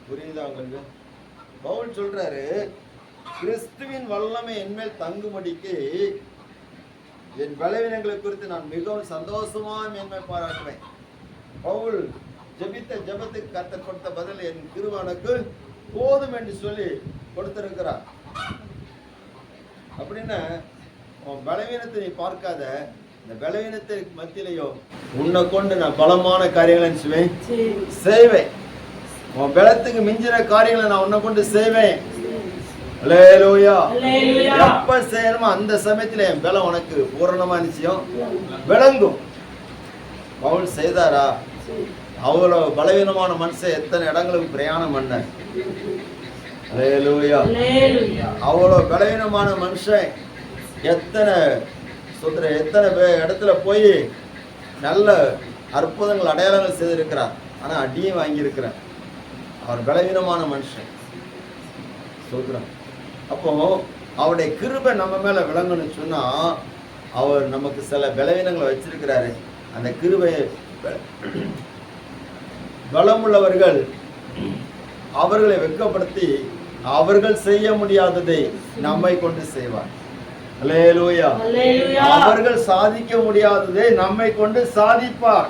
புரியுதா உங்களுக்கு? பவுல் சொல்றாரு, கிறிஸ்துவின் வல்லமை என்மேல் தங்கும்படிக்கு என் பலவீனங்களை குறித்து நான் மிகவும் சந்தோஷமா மேன்மை பாராட்டுவேன். பவுல் ஜெபித்த ஜெபத்துக்கு கர்த்தர் கொடுத்த பதில், என் கிருபை போதும் என்று சொல்லி கொடுத்திருக்கிறார். அப்படின்னு உன் பலவீனத்தை நீ பார்க்காத, இந்த பலவீனத்திற்கு மத்தியிலையோ உன்னை கொண்டு நான் பலமான காரியங்களை செய்வேன். உன் பலத்துக்கு மிஞ்சின காரியங்களை நான் உன்னை கொண்டு செய்வேன். அல்லேலூயா. எப்ப செய்யணுமோ அந்த சமயத்துல என் பலம் உனக்கு பூரணமா நிச்சயம் விளங்கும். பவுல் செய்தாரா? அவ்வளவு பலவீனமான மனுஷன் எத்தனை இடங்களுக்கு பிரயாணம் பண்ண. அல்லேலூயா. அவ்வளவு பலவீனமான மனுஷன் எத்தனை இடத்துல போய் நல்ல அற்புதங்கள் அடையாளங்கள் செய்திருக்கிறார். ஆனா அடியும் வாங்கியிருக்கிறார். அவர் பலவீனமான மனுஷன். சொல்றான். அப்போ அவருடைய கிருபை நம்ம மேல விளங்கணும்னு சொன்னா, அவர் நமக்கு சில பலவீனங்களை வச்சிருக்கிறாரு. அந்த கிருபை பலமுள்ளவர்கள் அவர்களை வெட்கப்படுத்தி அவர்கள் செய்ய முடியாததை நம்மை கொண்டு செய்வார். அல்லேலூயா. அவர்கள் சாதிக்க முடியாததை நம்மை கொண்டு சாதிப்பார்.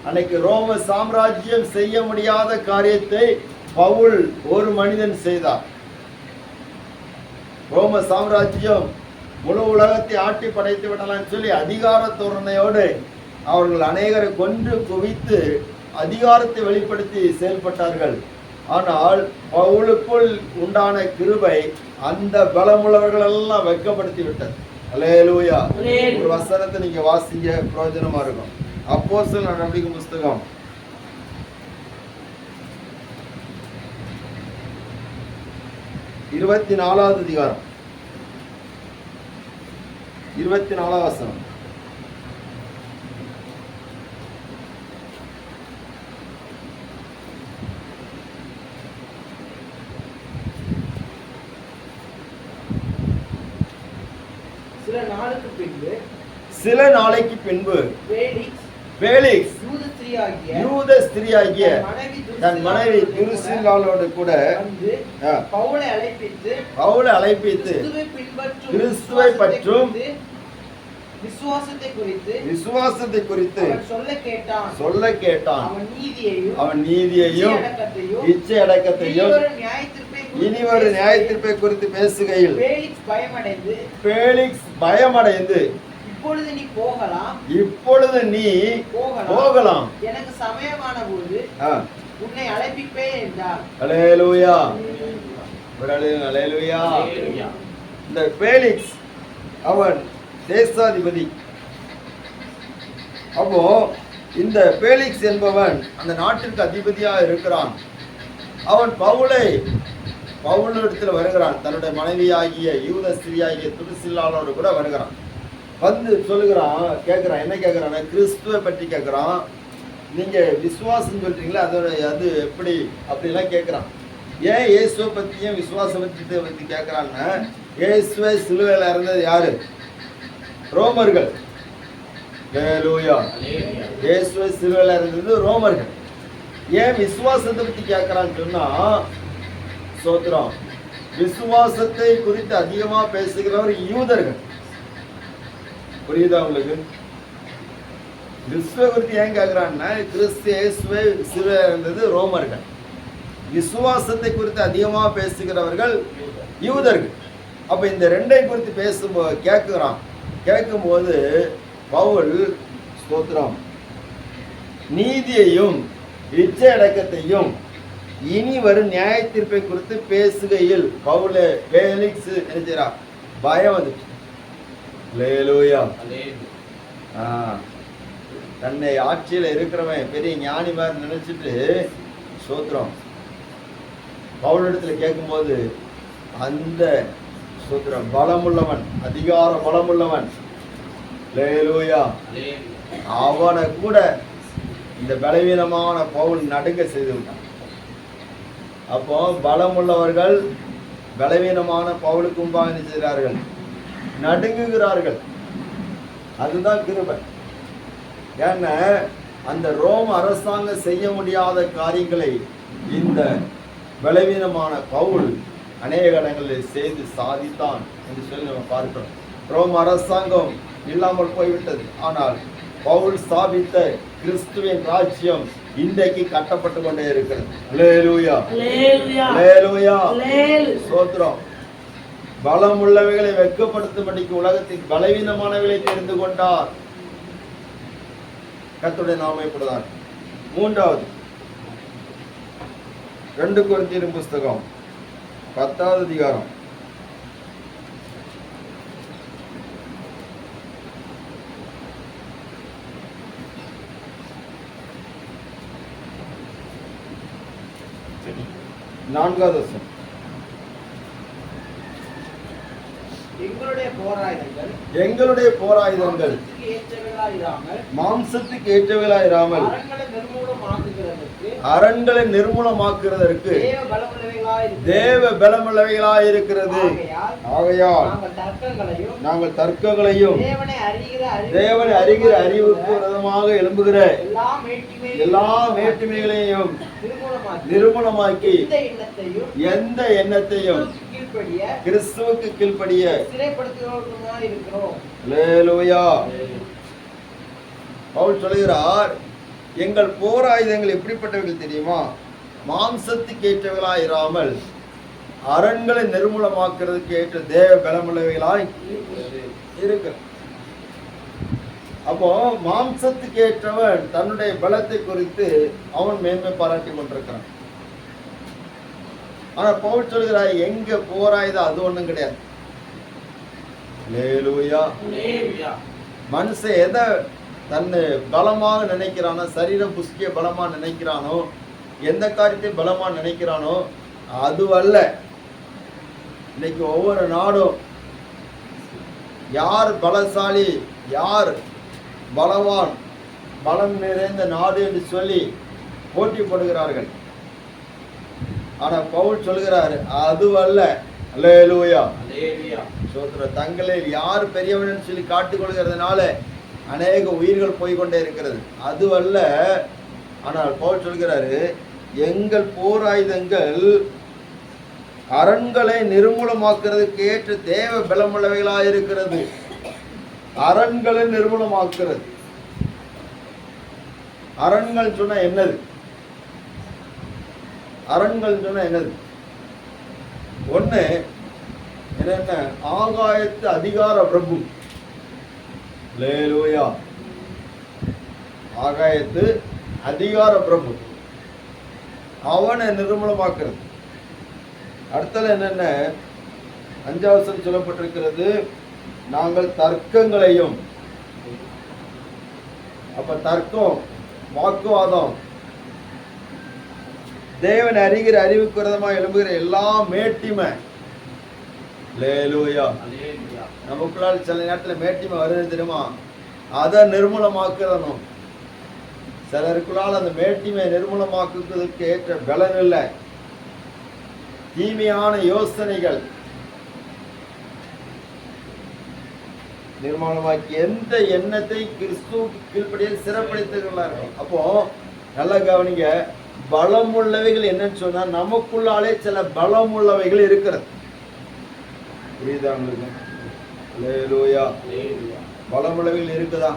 அன்னைக்கு ரோம சாம்ராஜ்யம் செய்ய முடியாத காரியத்தை பவுல் ஒரு மனிதன் செய்தார். ரோம சாம்ராஜ்யம் முழு உலகத்தை ஆட்டி படைத்து விடலாம் சொல்லி அதிகார தோரணையோடு அவர்கள் அநேகரை கொன்று குவித்து அதிகாரத்தை வெளிப்படுத்தி செயல்பட்டார்கள். ஆனால் பவுலுக்குள் உண்டான கிருபை அந்த பலமுள்ளவர்கள் எல்லாம் வெட்கப்படுத்தி விட்டது. அல்லேலூயா. ஒரு வசனத்தை நீங்க வாசிங்க, பிரயோஜனமா இருக்கும். அப்போஸ்தலர் நடவடிக்கை புஸ்தகம் 24வது அதிகாரம் 24வது வசனம். சில நாளைக்கு பின்பு பேலிக்ஸ் யூத ஸ்திரியாகிய தன் மனைவி துருசில்லாளோடு கூட பவுலை அழைப்பித்து கிறிஸ்துவை பற்றும் விசுவாசத்தை குறித்து சொல்ல கேட்டான். அவன் நீதியையும் இச்சை அடக்கத்தையும் இனி ஒரு நியாயத்தீர்ப்பை குறித்து பேசுகையில் பேலிக்ஸ் பயமடைந்து, இப்பொழுது நீ போகலாம், எனக்கு சமயமான போது உன்னை அழைப்பிப்பேன் என்றார். அல்லேலூயா. அல்லேலூயா. இந்த பேலிக்ஸ் அவன் தேசாதிபதி. அப்போ இந்த பேலிக்ஸ் என்பவன் அந்த நாட்டிற்கு அதிபதியா இருக்கிறான். அவன் பவுலிடத்தில் வருகிறான். தன்னுடைய மனைவியாகிய யூத ஸ்திரியாகிய துருசில்லாளோடு கூட வருகிறான். வந்து சொல்லுகிறான், கேட்குறான். என்ன கேட்குறான்? கிறிஸ்துவை பற்றி கேட்குறான். நீங்கள் விசுவாசம் சொல்கிறீங்களா, அது எப்படி அப்படிலாம் கேட்குறான். ஏன் இயேசுவை பற்றியும் விசுவாசத்தை பற்றி கேட்குறான்னு, இயேசுவை சிலுவையில் இறந்தது யாரு? ரோமர்கள். அல்லேலூயா. இயேசுவை சிலுவையில் இறந்தது ரோமர்கள். ஏன் விசுவாசத்தை பற்றி கேட்குறான்னு சொன்னால், சோத்திரம், விசுவாசத்தை குறித்து அதிகமாக பேசுகிறவர் யூதர்கள். புரியுதா உங்களுக்கு? கிறிஸ்துவ குறித்து ஏன் கேட்கிறான்னா, கிறிஸ்து இயேசுவை இருந்தது ரோமர்கள். விசுவாசத்தை குறித்து அதிகமாக பேசுகிறவர்கள் யூதர்கள். அப்ப இந்த ரெண்டை குறித்து பேசும்போது கேட்கும்போது பவுல் ஸ்தோத்திரம் நீதியையும் இச்சை அடக்கத்தையும் இனி வரும் நியாய தீர்ப்பை குறித்து பேசுகையில் பவுல் பேலிக்ஸ் நினைச்சார், பயம் வந்துச்சு. அல்லேலூயா. தன்னை ஆட்சியில் இருக்கிறவன் பெரிய ஞானி மாதிரி நினைச்சிட்டு ஸ்தோத்திரம் பவுலிடத்துல கேட்கும்போது அந்த ஸ்தோத்திரம் பலமுள்ளவன், அதிகார பலமுள்ளவன், அல்லேலூயா, அவனை கூட இந்த பலவீனமான பவுல் நடுங்க செய்து விட்டான். அப்போ பலமுள்ளவர்கள் பலவீனமான பவுலுக்கு முன்பாக செய்கிறார்கள், நடுங்குகிறார்கள். அதுதான் கிருபை. ஏன்னா அந்த ரோம அரசாங்கம் செய்ய முடியாத காரியங்களை இந்த பலவீனமான பவுல் அநேக இடங்களில் செய்து சாதித்தான் என்று சொல்லி நம்ம பார்க்கிறோம். ரோம அரசாங்கம் இல்லாமல் போய்விட்டது. ஆனால் பவுல் ஸ்தாபித்த கிறிஸ்துவின் ராஜ்யம் இன்றைக்கு கட்டப்பட்டு கொண்டே இருக்கிறது. அல்லேலூயா, அல்லேலூயா, ஸ்தோத்திரம். பலம் உள்ளவைகளை வெட்கப்படுத்தும்படிக்கு உலகத்தின் பலவீனமானவைகளை தெரிந்து கொண்டார். கர்த்தருடைய நாமம் இப்படிதான். மூன்றாவது 2 கொரிந்தியர் புஸ்தகம் 10வது அதிகாரம் 4வது வசனம். எங்களுடைய போராயுதங்கள் மாம்சத்துக்கு ஏற்றவைகளாயிராமல் அரண்களை நிர்மூலமாக்குறதற்கு தேவ பலமுள்ளவைகளாயிருக்கிறது. ஆகையால் நாங்கள் தர்க்கங்களையும் தேவனை அறிகிற அறிவுக்கு விரோதமாக எழும்புகிற எல்லா மேட்டுமைகளையும் நிர்மூலமாக்கி எந்த எண்ணத்தையும் கிறிஸ்துவுக்கு கீழ்ப்படிய அல்லேலூயா. பவுல் சொல்கிறார், எங்கள் போராயுதங்கள் எப்படிப்பட்டவர்கள் தெரியுமா? மாம்சத்துக்கு ஏற்றவைகளாய் இராமல் அரண்களை நிர்மூலமாக்குறதுக்கு ஏற்ற தேவ பலமுள்ளவைகளாய் இருக்கு. அப்போ மாம்சத்துக்கு ஏற்றவன் தன்னுடைய பலத்தை குறித்து அவன் மேன்மை பாராட்டி கொண்டிருக்கிறான். ஆனா பவுல் சொல்கிறார், எங்க போராயுதம் அது ஒண்ணும் கிடையாது. அல்லேலூயா. மனுஷன் எதை தன்னை பலமாக நினைக்கிறானோ, சரீர புஷ்டிய பலமா நினைக்கிறானோ, எந்த காரியத்தை பலமா நினைக்கிறானோ அதுவல்ல. இன்னைக்கு ஒவ்வொரு நாடும் யார் பலசாலி, யார் பலவான், பலம் நிறைந்த நாடு என்று சொல்லி போட்டி போடுகிறார்கள். ஆனா பவுல் சொல்கிறார், அதுவல்ல. அல்லேலூயா. தங்களில் யார் பெரியவன் சொல்லி காட்டிக் கொள்கிறதுனால அநேக உயிர்கள் போய்கொண்டே இருக்கிறது. அதுவல்ல. ஆனால் பவுல் சொல்கிறாரு, எங்கள் போராயுதங்கள் அரண்களை நிர்மூலமாக்குறதுக்கு ஏற்ற தேவ பலமுள்ளவைகளாக இருக்கிறது. அரண்களை நிர்மூலமாக்குறது. அரண்கள் சொன்னா என்னது? அரண்கள் சொன்னா என்னது? ஒண்ணு என்ன? ஆகாயத்து அதிகார பிரபு. அல்லேலூயா. ஆகாயத்து அதிகார பிரபு அவனை நிர்மூலமாக்குறது. அடுத்தது என்னென்ன? 5வது சொல்லப்பட்டிருக்கிறது, நாங்கள் தர்க்கங்களையும். அப்ப தர்க்கம், வாக்குவாதம், தேவன் அறிகிற அறிவுக்கு விரோதமாக எழும்புகிற எல்லா மேட்டிமை. அல்லேலூயா. நமக்குள்ளால் சில நேரத்தில் மேட்டிமை வருது தெரியுமா? அதை நிர்மூலமாக்குறணும். சிலருக்குள்ளால் அந்த மேட்டிமை நிர்மூலமாக்குவதற்கு ஏற்ற பலன் இல்லை. தீமையான யோசனைகள் நிர்மாணமாக்கி எந்த எண்ணத்தை கிறிஸ்துவுக்கு கீழ்ப்படிய சிறப்படுத்துகிறார்கள். அப்போ நல்லா கவனிங்க, பலம் உள்ளவைகள் என்னன்னு சொன்னா நமக்குள்ளாலே சில பலம் உள்ளவைகள் இருக்கிறது. புரியுதா உங்களுக்கு? அல்லேலூயா. பலம் உள்ளவைகள் இருக்குதா?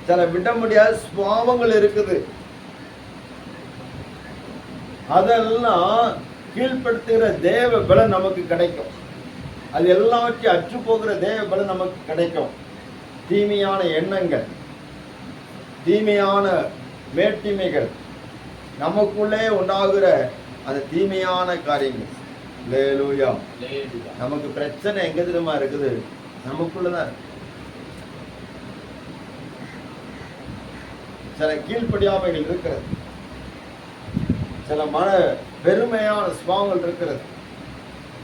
சில விட முடியாத சுபாவங்கள் இருக்குது. அதெல்லாம் கீழ்ப்படுத்துகிற தேவ பலன் நமக்கு கிடைக்கும். அது எல்லாவற்றையும் அற்று போகிற தேவ பலன் நமக்கு கிடைக்கும். தீமையான எண்ணங்கள், தீமையான மேட்டிமைகள், நமக்குள்ளே உண்டாகிற அந்த தீமையான காரியங்கள். அல்லேலூயா. நமக்கு பிரச்சனை எங்க தெரியுமா இருக்குது? நமக்குள்ளதான். சில கீழ்ப்படியாமைகள் இருக்கிறது, சில மன பெருமையான சுபாவங்கள் இருக்கிறது.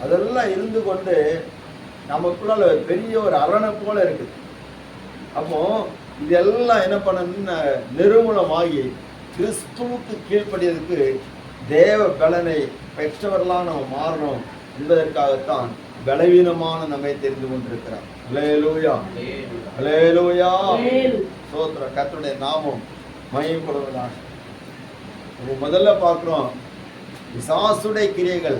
அதெல்லாம் இருந்து கொண்டு நமக்குள்ள பெரிய ஒரு அரணை போல இருக்குது. அப்போ இதெல்லாம் என்ன பண்ணணும்னு நிர்மூலமாகி கிறிஸ்துவுக்கு கீழ்ப்படியதுக்கு தேவ பலனை பெற்றவர்களாக நம்ம மாறணும் என்பதற்காகத்தான் பலவீனமான நம்மை தெரிந்து கொண்டிருக்கிறார். அல்லேலூயா, அல்லேலூயா. ஸ்தோத்திரம். கர்த்தருடைய நாமம் மகிமைப்படுவதாக. முதல்ல பார்க்கிறோம், பிசாசுடைய கிரியைகள்,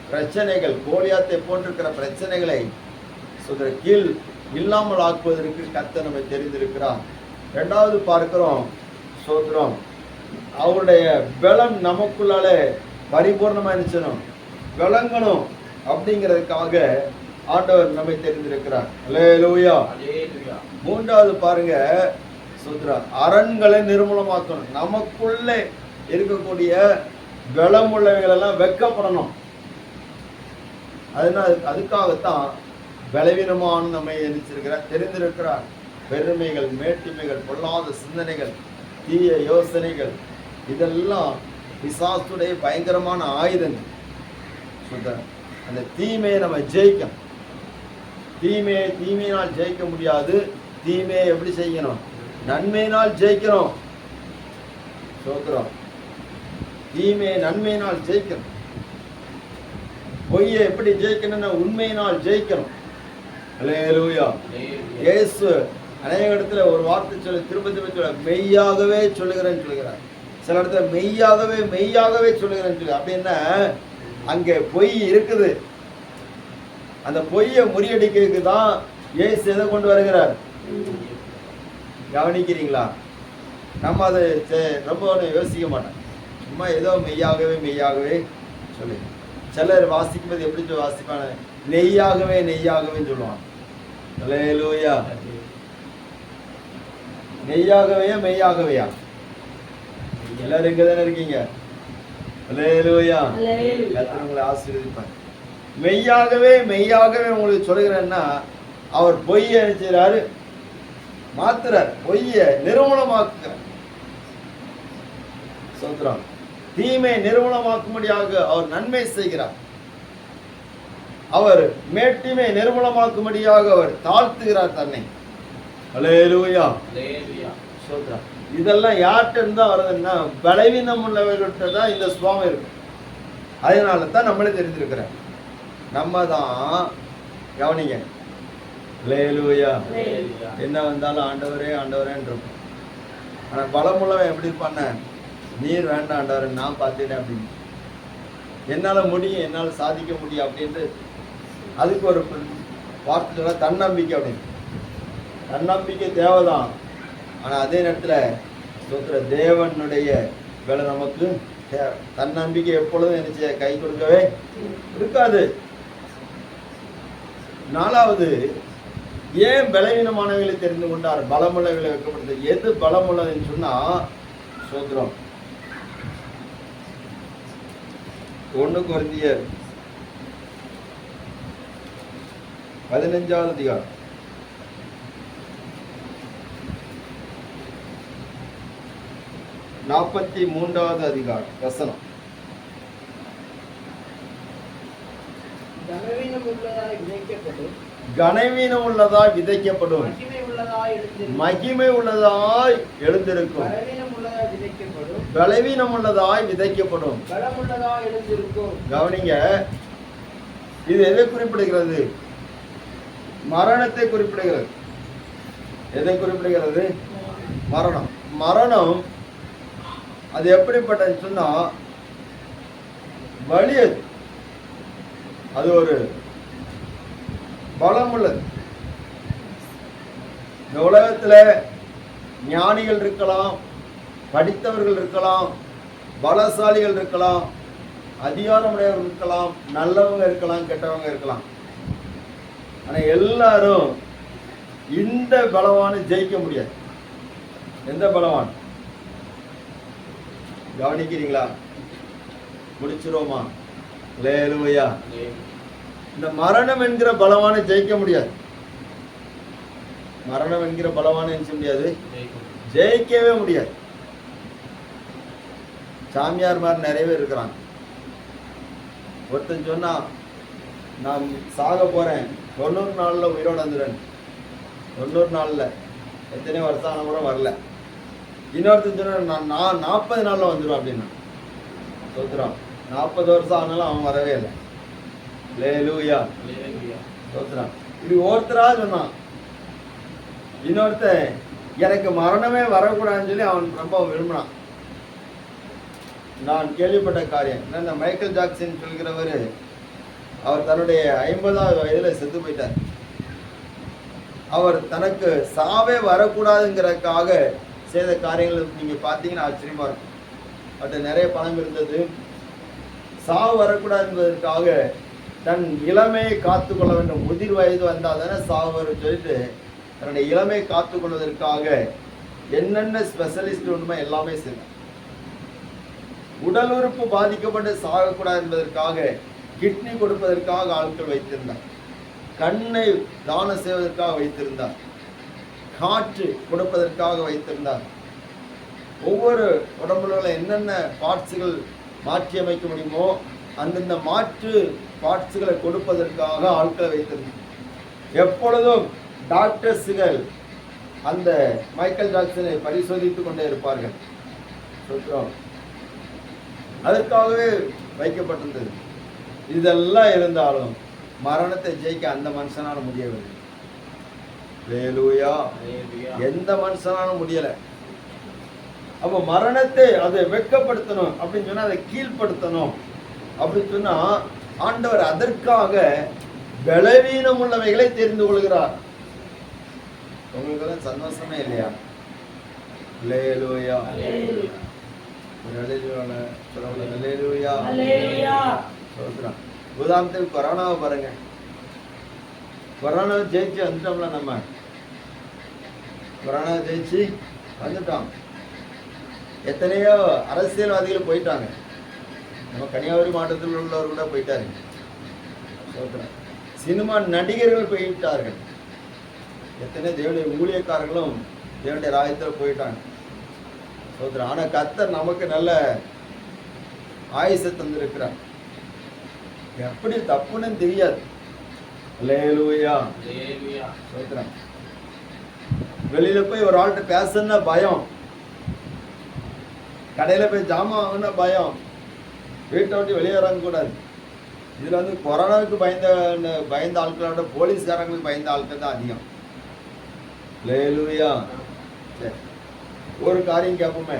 பிரச்சனைகள், கோலியாத்தை போன்றிருக்கிற பிரச்சனைகளை கீழ் இல்லாமல் ஆக்குவதற்கு கர்த்தர் நம்மை தெரிந்திருக்கிறார். இரண்டாவது பார்க்கிறோம், ஸ்தோத்திரம், அவருடைய பலம் நமக்குள்ளாலே பரிபூர்ணமா இருந்துச்சணும் விளங்கணும் அப்படிங்கிறதுக்காக ஆண்டவர் நம்மை தெரிந்திருக்கிறார். அல்லேலூயா. மூன்றாவது பாருங்க, ஸ்தோத்திரம், அரண்களை நிர்மூலமாக்கணும். நமக்குள்ளே இருக்கக்கூடிய பலமுள்ளவைகள் எல்லாம் வெக்கப்படணும். அதனால அதுக்காகத்தான் பலவீனமான நம்மை எரிச்சிருக்கிறார், தெரிந்திருக்கிறார். பெருமைகள், மேட்டிமைகள், பொல்லாத சிந்தனைகள், தீய யோசனைகள், இதெல்லாம் பிசாசுடைய பயங்கரமான ஆயுதங்கள். அந்த தீமையை நம்ம ஜெயிக்கணும். தீமையினால் ஜெயிக்க முடியாது. தீமையை எப்படி செய்யணும்? நன்மையினால் ஜெயிக்கணும். சோத்திரம். தீமையை நன்மையினால் ஜெயிக்கணும். பொய்யை எப்படி ஜெயிக்கணும்னா உண்மையினால் ஜெயிக்கணும். அல்லேலூயா. இயேசு அநேக இடத்துல ஒரு வார்த்தை சொல்லி திரும்ப சொல்ல, மெய்யாகவே சொல்லுகிறேன்னு சொல்லுகிறார். சில இடத்துல மெய்யாகவே சொல்லுகிறேன்னு சொல்லி, அப்படின்னா அங்கே பொய் இருக்குது. அந்த பொய்யை முறியடிக்கிறதுக்கு தான் இயேசு எதை கொண்டு வருகிறார்? கவனிக்கிறீங்களா? நம்ம அதை ரொம்ப யோசிக்க மாட்டோம். சும்மா ஏதோ மெய்யாகவே சொல்லு. சிலர் வாசிக்கும்போது எப்படி வாசிப்பாங்க? நெய்யாகவே சொல்லுவாங்க. அல்லேலூயா. மெய்யாகவையா? எல்லாரும் இங்க தானே இருக்கீங்க? அல்லேலூயா. கர்த்தர் உங்களை ஆசீர்வதிப்பார். மெய்யாகவே உங்களுக்கு சொல்லுகிறேன்னா, அவர் பொய்யை செய்றாரு, மாத்துறார், பொய்யை நிர்மூலமாக்குறார். சோத்ரம். தீமை நிர்மூலமாக்கும்படியாக அவர் நன்மை செய்கிறார். அவர் மேட்டிமை நிர்மூலமாக்கும்படியாக அவர் தாழ்த்துகிறார் தன்னை. அல்லேலூயா. சோத்ரம். இதெல்லாம் யார்கிட்ட இருந்தா வருதுன்னா, பலவீனம் உள்ளவர்கிட்ட தான் இந்த சுவாமி இருக்கு. அதனால தான் நம்மளே தெரிஞ்சிருக்கிறேன். நம்ம தான் கவனிங்க. அல்லேலூயா. என்ன வந்தாலும் ஆண்டவரேன்னு இருக்கும். ஆனா பலமுள்ளவன் எப்படி பண்ண, நீர் வேண்டாம் ஆண்டவரே, நான் பார்த்துட்டேன் அப்படின்னு, என்னால முடியும், என்னால் சாதிக்க முடியும் அப்படின்ட்டு அதுக்கு ஒரு வார்த்தை சொல்ல, தன்னம்பிக்கை அப்படின்னு. தன்னம்பிக்கை தேவைதான். ஆனா அதே நேரத்துல சொல்ற தேவனுடைய வேலை நமக்கு தேவை. தன்னம்பிக்கை எப்பொழுதும் என்ன கை கொடுக்கவே இருக்காது. நாலாவது, ஏன் பலவீனமானவர்களை தெரிந்து கொண்டார்? பலமுள்ளவர்களை வைக்கப்படுது. எது பலமுள்ளதுன்னு சொன்னா, சோத்திரம், 1 கொரிந்தியர் 15வது அதிகாரம் 43வது அதிகாரம் வசனம். கனவீனம் உள்ளதாய் விதைக்கப்படும், மகிமை உள்ளதாய் எழுந்திருக்கும். பலவீனம் உள்ளதாய் விதைக்கப்படும். கவனிங்க, இது எதை குறிப்பிடுகிறது? மரணத்தை குறிப்பிடுகிறது. எதை குறிப்பிடுகிறது? மரணம். மரணம் அது எப்படிப்பட்டதுன்னு சொன்னா, வலி. அது ஒரு பலம் உள்ளது. இந்த உலகத்துல ஞானிகள் இருக்கலாம், படித்தவர்கள் இருக்கலாம், பலசாலிகள் இருக்கலாம், அதிகாரமுடையவர்கள் இருக்கலாம், நல்லவங்க இருக்கலாம், கெட்டவங்க இருக்கலாம். ஆனா எல்லாரும் இந்த பலவானை ஜெயிக்க முடியாது. எந்த பலவான் கவனிக்கிறீங்களா? முடிச்சிரோமா? அல்லேலூயா. இந்த மரணம் என்கிற பலவானை ஜெயிக்க முடியாது. மரணம் என்கிற பலவானை என்ன முடியாது, ஜெயிக்கவே முடியாது. சாமியார் மாதிரி நிறைய பேர் இருக்கிறாங்க. ஒருத்தன் சொன்னா நான் சாக போறேன், 90 நாள்ல உயிரோட வந்துடுறேன். 90 நாள்ல எத்தனையோ வருஷம் ஆன கூட வரல. இன்னொருத்தன் சொன்னா நான் 40 நாள்ல வந்துடும் அப்படின்னா சோத்திரம். 40 வருஷம் ஆனாலும் அவன் வரவே இல்லை. அல்லேலூயா சோத்திரம். இப்படி ஒருத்தரா சொன்னான். இன்னொருத்தன் எனக்கு மரணமே வரக்கூடாதுன்னு சொல்லி அவன் ரொம்ப விரும்பினான். நான் கேள்விப்பட்ட காரியம் இந்த மைக்கேல் ஜாக்சன் சொல்கிறவர், அவர் தன்னுடைய 50வது வயதுல செத்து போயிட்டார். அவர் தனக்கு சாவே வரக்கூடாதுங்கிறதுக்காக செய்த காரியங்கள் நீங்க பார்த்தீங்கன்னா ஆச்சரியமா இருக்கும். அவர்கிட்ட நிறைய பணம் இருந்தது. சாவு வரக்கூடாது என்பதற்காக தன் இளமையை காத்து கொள்ள வேண்டும். முதிர் வயது வந்தால் தானே சாவு வரும் சொல்லிட்டு தன்னுடைய இளமையை காத்து கொள்வதற்காக என்னென்ன ஸ்பெஷலிஸ்ட் உண்மை எல்லாமே செய்தார். உடல் உறுப்பு பாதிக்கப்பட்டு சாகக்கூடாது என்பதற்காக கிட்னி கொடுப்பதற்காக ஆட்கள் வைத்திருந்தார். கண்ணை தானம் செய்வதற்காக வைத்திருந்தார். காற்று கொடுப்பதற்காக வைத்திருந்தார். ஒவ்வொரு உடம்புல உள்ள என்னென்ன பார்ட்ஸுகள் மாற்றி அமைக்க முடியுமோ அந்தந்த மாற்று பார்ட்ஸுகளை கொடுப்பதற்காக ஆட்களை வைத்திருந்தார். எப்பொழுதும் டாக்டர்ஸுகள் அந்த மைக்கேல் ஜாக்சனை பரிசோதித்துக் கொண்டே இருப்பார்கள். அதற்காகவே வைக்கப்பட்டிருந்தது. இதெல்லாம் இருந்தாலும் மரணத்தை ஜெயிக்க அந்த மனுஷனால முடியவில்லை. அல்லேலூயா. எந்த மனுஷனாலும் முடியல. அப்ப மரணத்தை அதை வெட்கப்படுத்தணும் அப்படின்னு சொன்னா அதை கீழ்ப்படுத்தணும் அப்படின்னு சொன்னா ஆண்டவர் அதற்காக பலவீனம் உள்ளவைகளை தெரிந்து கொள்கிறார். உங்களுக்கு சந்தோஷமே இல்லையா? அல்லேலூயா. உதாரணத்துக்கு கொரோனாவை பாருங்க. கொரோனாவை ஜெயிச்சு வந்துட்டோம்ல. நம்ம கொரோனாவை ஜெயிச்சு வந்துட்டோம். எத்தனையோ அரசியல்வாதிகள் போயிட்டாங்க. நம்ம கன்னியாகுமரி மாவட்டத்தில் உள்ளவர் கூட போயிட்டாரு. சினிமா நடிகர்கள் போயிட்டார்கள். எத்தனை தேவனுடைய ஊழியக்காரர்களும் தேவனுடைய ராஜ்யத்தில் போயிட்டாங்க. ஆனா கர்த்தர் நமக்கு நல்ல ஆயுசை தந்திருக்கிறார். எப்படி தப்புன்னு தெரியாது. அல்லேலூயா. வெளியில போய் ஒரு ஆள்கிட்ட பேசணும்னா பயம். கடையில போய் ஜாமான் வாங்கினா பயம். வீட்டை விட்டு வெளியே வராங்க கூடாது. இதுல வந்து கொரோனாவுக்கு பயந்த ஆட்களோட போலீஸ்காரங்களுக்கு பயந்த ஆட்கள் தான் அதிகம். அல்லேலூயா. சரி, ஒரு காரியம் கேட்போமே,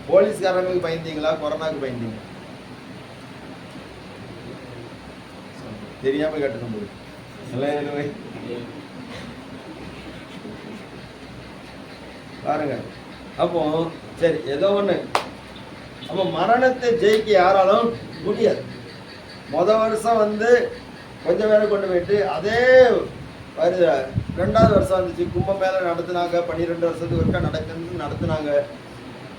போலீஸ்காரங்களுக்கு பயந்தீங்களா, கொரோனாவுக்கு பயந்தீங்க? தெரியாம கேட்டு போது. பாருங்க. அப்போ சரி, ஏதோ ஒண்ணு. அப்போ மரணத்தை ஜெயிக்க யாராலும் முடியாது. வருஷம் வந்து கொஞ்சம் பேரை கொண்டு போயிட்டு அதே வருது. 2வது வருஷம் வந்துச்சு, கும்பமேளா நடத்துனாங்க. 12 வருஷத்துக்கு ஒருக்கா நடத்துனாங்க.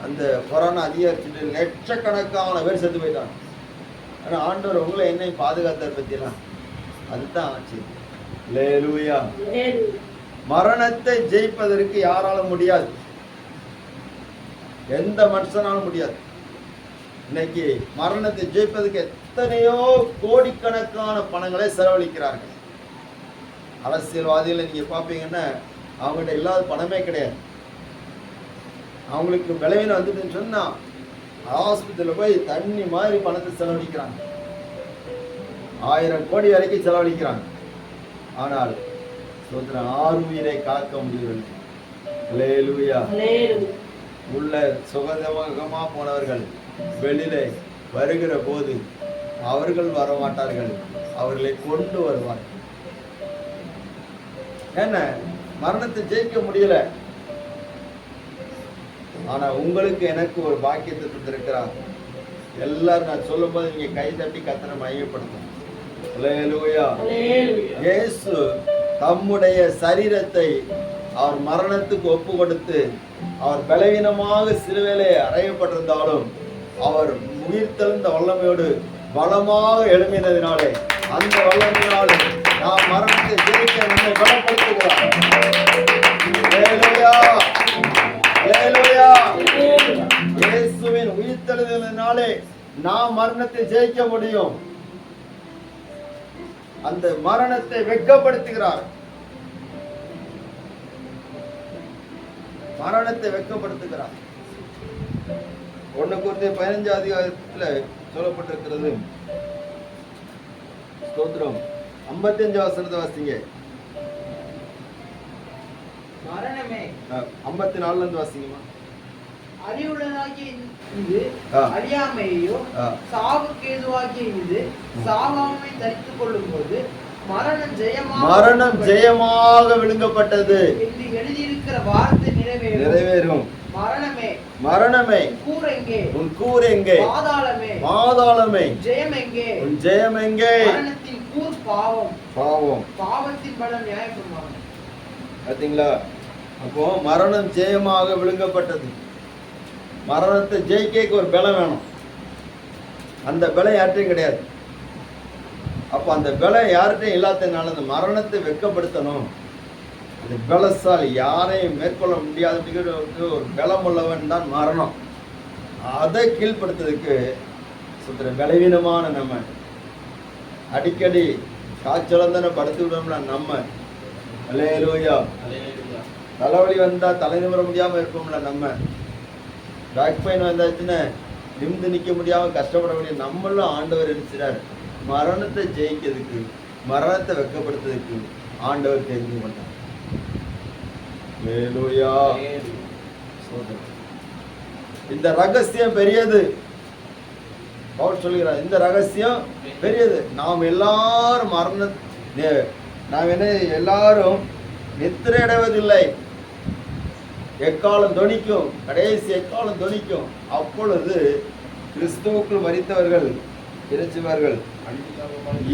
அந்த கொரோனா அதிகரிச்சுட்டு லட்சக்கணக்கான பேர் செத்து போயிட்டாங்க. ஆனால் ஆண்டவர் உங்களை என்னையும் பாதுகாத்தார் பற்றியெல்லாம் அதுதான் ஆச்சு. அல்லேலூயா. மரணத்தை ஜெயிப்பதற்கு யாராலும் முடியாது. எந்த மனுஷனாலும் முடியாது. இன்னைக்கு மரணத்தை ஜெயிப்பதற்கு எத்தனையோ கோடிக்கணக்கான பணங்களை செலவழிக்கிறார்கள். அரசியல்வாதிகளை நீங்க பார்ப்பீங்கன்னா அவங்ககிட்ட இல்லாத பணமே கிடையாது. அவங்களுக்கு விளைவின வந்துட்டுன்னு சொன்னா ஆஸ்பத்திரியில் போய் தண்ணி மாதிரி பணத்தை செலவழிக்கிறாங்க. 1000 கோடி வரைக்கும் செலவழிக்கிறாங்க. ஆனால் ஆறுயிரை காக்க முடியவில்லை. அல்லேலூயா. உள்ள சுகதமாக போனவர்கள் வெளியிலே வருகிற போது அவர்கள் வரமாட்டார்கள், அவர்களை கொண்டு வருவார்கள். என்ன, மரணத்தை ஜெயிக்க முடியல. ஆனா உங்களுக்கு எனக்கு ஒரு பாக்கியத்தை தந்திருக்கிறார். எல்லாரும் நான் சொல்லும் போது நீங்க கை தட்டி கத்தனை மையப்படுத்தணும். அல்லேலூயா. இயேசு தம்முடைய சரீரத்தை அவர் மரணத்துக்கு ஒப்பு கொடுத்து அவர் பலவீனமாக சிலுவையிலே அறையப்பட்டிருந்தாலும் அவர் உயிர்த்தெழுந்த வல்லமையோடு பலமாக எழுப்பினதினாலே அந்த வல்லமையினாலே நாம் மரணத்தை ஜெயிக்க நம்மை பலப்படுத்துகிறார். அல்லேலூயா. அல்லேலூயா. இயேசுவின் உயிர்த்தெழுதலினாலே நாம் மரணத்தை ஜெயிக்க முடியும். அந்த மரணத்தை வெட்கப்படுத்துகிறார். மரணத்தை வெட்கப்படுத்துகிறார். 1 கொரிந்தியர் 15 அதிகாரத்துல சொல்லப்பட்டிருக்கிறது. ஸ்தோத்திரம். 55 வசனத்தை வாசிங்க. மரணமே 54 இருந்து வாசிங்கம்மா. அறிவுள்ளதாகிய இது அறியாமையோ சாவுக்கு ஏதுவாகிய இது சாவாமை தரித்துக் கொள்ளும் போது மரணம் ஜெயமாக விழுங்கப்பட்டது என்று எழுதியிருக்கிற வார்த்தை நிறைவேறும். மரணமே உன் கூர் எங்கே? பாதாளமே உன் ஜெயம் எங்கே? மரணத்தின் கூர் பாவம், பாவத்தின் பலம் நியாயப்பிரமாணம். பாத்தீங்களா? அப்போ மரணம் ஜெயமாக விழுங்கப்பட்டது. மரணத்தை ஜெயிக்க ஒரு பலம் வேணும். அந்த பலம் யார்ட்டையும் கிடையாது. அப்போ அந்த பலம் யார்கிட்டையும் இல்லாததுனால அந்த மரணத்தை வெட்கப்படுத்தணும். அந்த பலசால் யாரையும் மேற்கொள்ள முடியாத ஒரு பலம் உள்ளவன் தான் மரணம். அதை கீழ்படுத்துறதுக்கு சுத்திர பலவீனமான நம்ம அடிக்கடி காய்ச்சலந்தனை படுத்து விடோம்னா நம்ம அல்லேலூயா. தலைவலி வந்தா தலை நிமிர முடியாம இருப்போம்ல நம்ம. பேக் பெயின் வந்தாச்சுன்னா நிமிந்து நிற்க முடியாம கஷ்டப்பட முடியும். நம்மளும் ஆண்டவர் இருக்கிறார். மரணத்தை ஜெயிக்கிறதுக்கு மரணத்தை வெட்கப்படுத்துறதுக்கு ஆண்டவர் தெரிந்து கொண்டார். அல்லேலூயா. இந்த ரகசியம் பெரியது. பவுல் சொல்கிறார், இந்த ரகசியம் பெரியது. நாம் எல்லாரும் எல்லாரும் நித்திரை அடைவதில்லை. எக்காலம் தொனிக்கும், கடைசி எக்காலம் தொனிக்கும். அப்பொழுது கிறிஸ்துவுக்குள் மரித்தவர்கள் இறைச்சிவார்கள்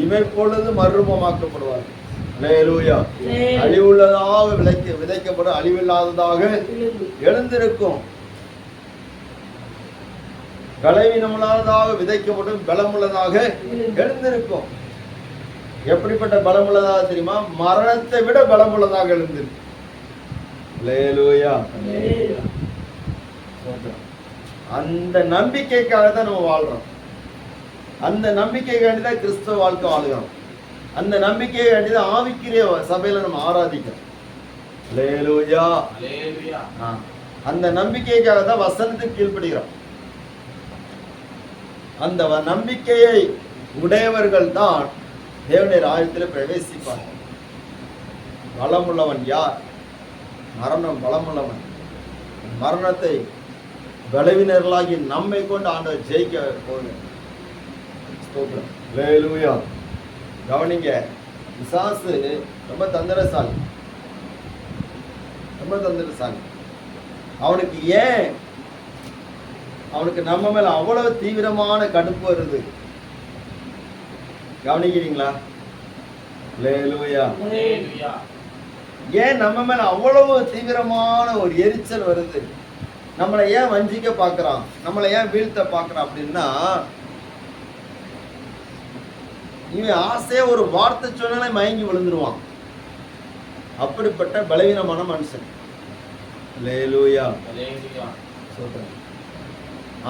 இமைப்பொழுது மறுரூபமாக்கப்படுவார்கள். அல்லேலூயா. அழிவுள்ளதாக விதைக்கப்படும், அழிவில்லாததாக எழுந்திருக்கும். பலவீனமுள்ளதாக விதைக்கப்படும், பலமுள்ளதாக எழுந்திருக்கும். எப்படிப்பட்ட பலமுள்ளதாக தெரியுமா? மரணத்தை விட பலமுள்ளதாக எழுந்திருக்கும். அல்லேலூயா. அந்த நம்பிக்கைக்காக தான் நம்ம வாழ்றோம். அந்த நம்பிக்கைக்காண்டி தான் கிறிஸ்தவ வாழ்க்கை வாழ்கிறோம். அந்த நம்பிக்கைக்காண்டி தான் ஆவிக்குரிய சபையில நம்ம ஆராதிக்கிறோம். அல்லேலூயா. அந்த நம்பிக்கைக்காக தான் வசனத்துக்கு கீழ்ப்படுகிறோம். அந்த நம்பிக்கையை உடையவர்கள் தான் தேவனுடைய ராஜ்யத்தில் பிரவேசிப்பார்கள். பலமுள்ளவன் யார்? மரணம் பலமுள்ளவன். மரணத்தை பலவீனர்களாகி நம்மை கொண்டு ஆண்டவர் ஜெயிக்க போகிறார். அல்லேலூயா. கவனிங்க, பிசாசு ரொம்ப தந்திரசாலி. அவனுக்கு நம்ம மேல அவ்வளவு தீவிரமான கடுப்பு வருது. கவனிக்கிறீங்களா? அல்லேலூயா. ஏன் நம்ம மேல அவ்வளவு தீவிரமான ஒரு எரிச்சல் வருது? நம்மளை ஏன் வஞ்சிக்க பார்க்கறான்? நம்மளை ஏன் வீழ்த்த பார்க்கறான்? அப்படின்னா இவன் ஆசையா ஒரு வார்த்தை சொன்னாலே மயங்கி விழுந்துருவான். அப்படிப்பட்ட பலவீனமான மனுஷன். அல்லேலூயா. சொல்றேன்,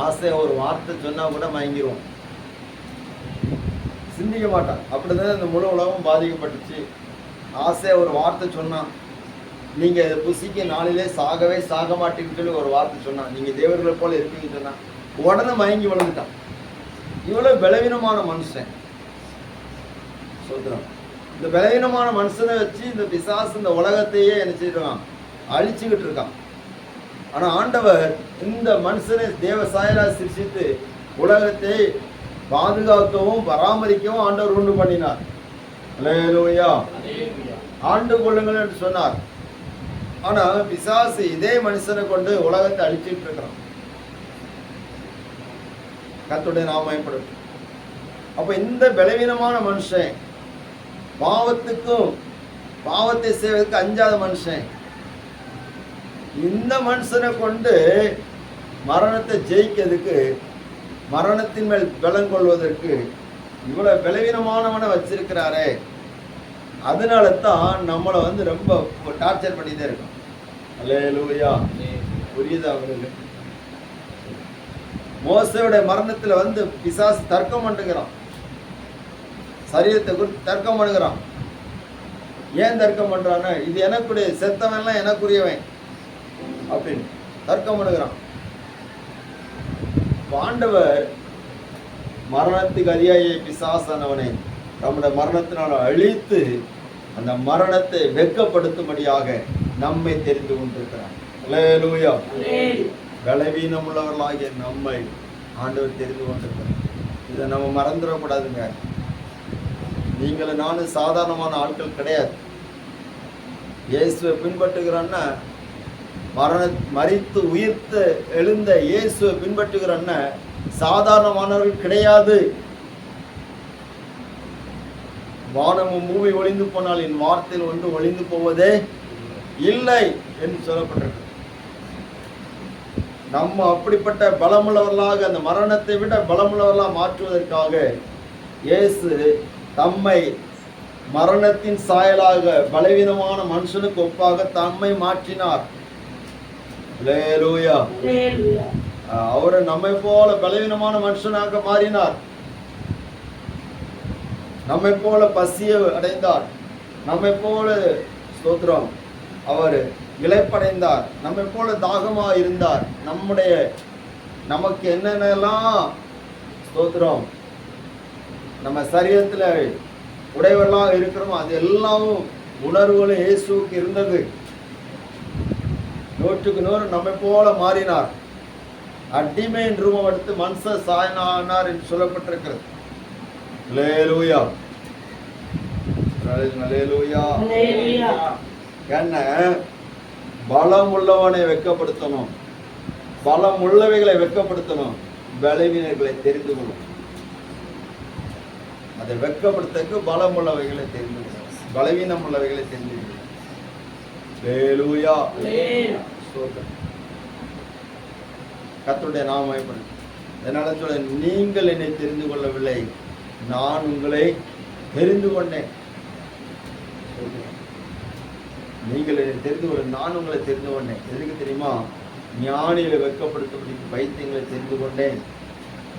ஆசையா ஒரு வார்த்தை சொன்னா கூட மயங்கிடுவான், சிந்திக்க மாட்டான். அப்படிதான் இந்த முழு உலகம் பாதிக்கப்பட்டுச்சு. ஆசையா ஒரு வார்த்தை சொன்னான், நீங்க புசிக்க நாளிலே சாகவே சாக மாட்டீங்கன்னு சொல்லி ஒரு வார்த்தை சொன்னான், நீங்க தேவர்களை போல இருப்பீங்கன்னு சொன்னா உடனே மயங்கி விழுந்துட்டான். இவ்வளவு பலவீனமான மனுஷன். சொல்றான், இந்த பலவீனமான மனுஷனை வச்சு இந்த பிசாசு இந்த உலகத்தையே என்ன செய்யறான்? அழிச்சுக்கிட்டு இருக்கான். ஆனா ஆண்டவர் இந்த மனுஷனை தேவ சாயலா சிருஷ்டித்து உலகத்தை பாதுகாக்கவும் பராமரிக்கவும் ஆண்டவர் உண்டு பண்ணினார். அல்லேலூயா. ஆண்டு கொள்ளுங்கள் என்று சொன்னார். ஆனா பிசாசு இதே மனுஷனை கொண்டு உலகத்தை அழிச்சிட்டு இருக்கிறான். கர்த்தருடைய நாமம் மகிமைப்படும். அப்ப இந்த பலவீனமான மனுஷன், பாவத்தை செய்வதற்கு அஞ்சாத மனுஷன், இந்த மனுஷனை கொண்டு மரணத்தை ஜெயிக்கிறதுக்கு, மரணத்தின் மேல் பலம் கொள்வதற்கு இவ்வளவு பலவீனமானவனை வச்சிருக்கிறாரே, அதனால தான் நம்மளை ரொம்ப டார்ச்சர் பண்ணிட்டே இருக்கோம். அல்லேலூயா. புரியுதா அவங்களுக்கு? மோசேயுடைய மரணத்துல பிசாசு தர்க்கம் பண்ணுகிறான், சரீரத்தை குறித்து தர்க்கம் பண்ணுகிறான். ஏன் தர்க்கம் பண்றான்னு, இது எனக்குடைய, செத்தவன் எல்லாம் எனக்குரியவன் அப்படின்னு தர்க்கம் பண்ணுகிறான். ஆண்டவர் மரணத்துக்கு அதிகாரியை பிசாசானவனை நம்முடைய மரணத்தினால் அழித்து அந்த மரணத்தை வெட்கப்படுத்தும்படியாக நம்மை தெரிந்து கொண்டிருக்கிறார். அல்லேலூயா. பலவீனம் உள்ளவர்களாகிய நம்மை ஆண்டவர் தெரிந்து கொண்டிருக்கிறார். இதை நம்ம மறந்துடக்கூடாதுங்க. நீங்களும் நானும் சாதாரணமான ஆட்கள் கிடையாது. இயேசுவை பின்பற்றுகிறோன்னா, மரித்து உயிர்த்து எழுந்த இயேசுவை பின்பற்றுகிறோன்னா சாதாரணமானவர்கள் கிடையாது. வானமும் பூமி ஒளிந்து போனால் என் வார்த்தையில் ஒன்று ஒளிந்து போவதே இல்லை என்று சொல்லப்பட்டிருக்கு. நம்ம அப்படிப்பட்ட பலமுள்ளவர்களாக, அந்த மரணத்தை விட பலமுள்ளவர்களாக மாற்றுவதற்காக இயேசு தம்மை மரணத்தின் சாயலாக பலவீனமான மனுஷனுக்கு ஒப்பாக தம்மை மாற்றினார். அல்லேலூயா. அவரை நம்மை போல பலவீனமான மனுஷனாக மாறினார். நம்மை போல பசியை அடைந்தார். நம்மை போல ஸ்தோத்திரம் அவர் இளைப்படைந்தார். நம்மை போல தாகமா இருந்தார். நமக்கு என்னென்னலாம் ஸ்தோத்திரம் நம்ம சரீரத்துல உடையவர்களாக இருக்கிறோமோ அது எல்லாமும் உணர்வுகளும் இயேசுவுக்கு இருந்தது. 100% நம்மை போல மாறினார். அடிமையின் ரூபம் எடுத்து மனுஷ சாயனானார் என்று சொல்லப்பட்டிருக்கிறது. அல்லேலூயா. அல்லேலூயா. என்ன பலம் உள்ளவனை வெட்கப்படுத்தணும், பலம் உள்ளவைகளை வெட்கப்படுத்தணும், பலவீனர்களை தெரிந்து கொள்ளும். அதை வெட்கப்படுத்தக்கு பலம் உள்ளவைகளை தெரிந்து கொள்ளும், பலவீனம் உள்ளவைகளை தெரிந்து கொள்ளும். அல்லேலூயா. கர்த்தருடைய நாமம் மகிமைப்படும். அதனால சொல்ல, நீங்கள் என்னை தெரிந்து கொள்ளவில்லை, நான் உங்களை தெரிந்து கொண்டேன். நீங்கள் என்னை தெரிந்து கொள்ள, நான் உங்களை தெரிந்து கொண்டேன். எதுக்கு தெரியுமா? ஞானிகளை வெட்கப்படுத்தும்படிக்கு பைத்தியங்களை தெரிந்து கொண்டேன்,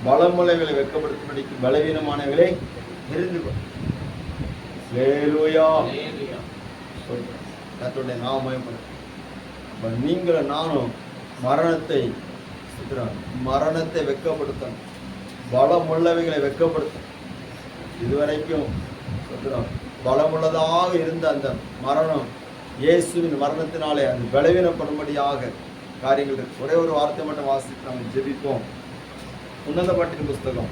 பலமுள்ளவைகளை வெட்கப்படுத்தும்படிக்கு பலவீனமானவர்களை தெரிந்து கொண்டேன். கர்த்தருடைய நாமம் மகிமைப்படும். நீங்களும் நானும் மரணத்தை வெட்கப்படுத்தணும், பலமுள்ளவைகளை வெட்கப்படுத்தணும். இதுவரைக்கும் பலமுள்ளதாக இருந்த அந்த மரணம் இயேசுவின் மரணத்தினாலே அது பலவீனப்படும்படியாக காரியங்கள் இருக்கு. ஒரே ஒரு வார்த்தை மட்டும் வாசித்து நம்ம ஜெபிப்போம். உன்னத பாட்டின் புஸ்தகம்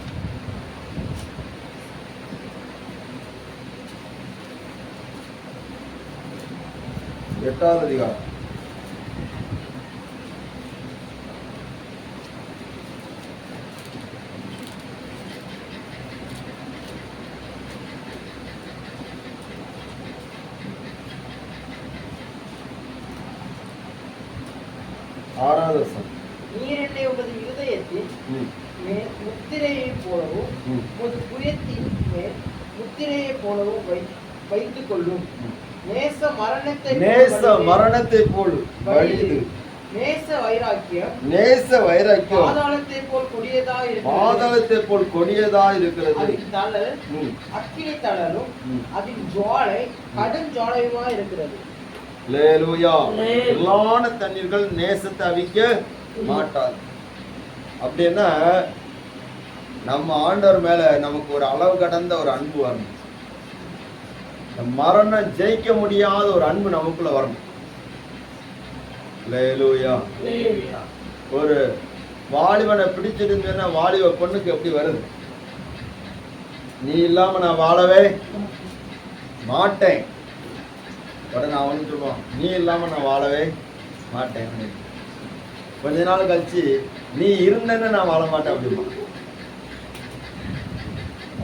8வது அதிகாரம். நீர் என்னை உமது இருதயத்தில் முத்திரையைப் போலவும் உமது புயத்தின் மேல் முத்திரையைப் போலவும் வைத்துக் கொள்ளும். நேச மரணத்தை போல் வலிது, நேச வைராக்கியம் பாதாளத்தை போல் கொடியதாய் இருக்கிறது. அதின் தழல் அக்கினி தழலும் அதின் ஜுவாலை கடும் ஜுவாலையுமாய் இருக்கிறது. எல்லான தண்ணீர்கள் நேசத்தை அவிக்க மாட்டாது. அப்படின்னா நம்ம ஆண்டவர் மேல நமக்கு ஒரு அளவு கடந்த ஒரு அன்பு வரணும். மரணம் ஜெயிக்க முடியாத ஒரு அன்பு நமக்குள்ள வரணும். ஒரு வாலிபனை பிடிச்சிருந்தேன்னா வாலிப பொண்ணுக்கு எப்படி வருது? நீ இல்லாம நான் வாழவே மாட்டேன் உடனே அவனும் சொல்லுவான், நீ இல்லாம நான் வாழவே மாட்டேன் அப்படின்னு. கொஞ்ச நாள் கழிச்சு நீ இருந்தேன்னு நான் வாழ மாட்டேன் அப்படிமா.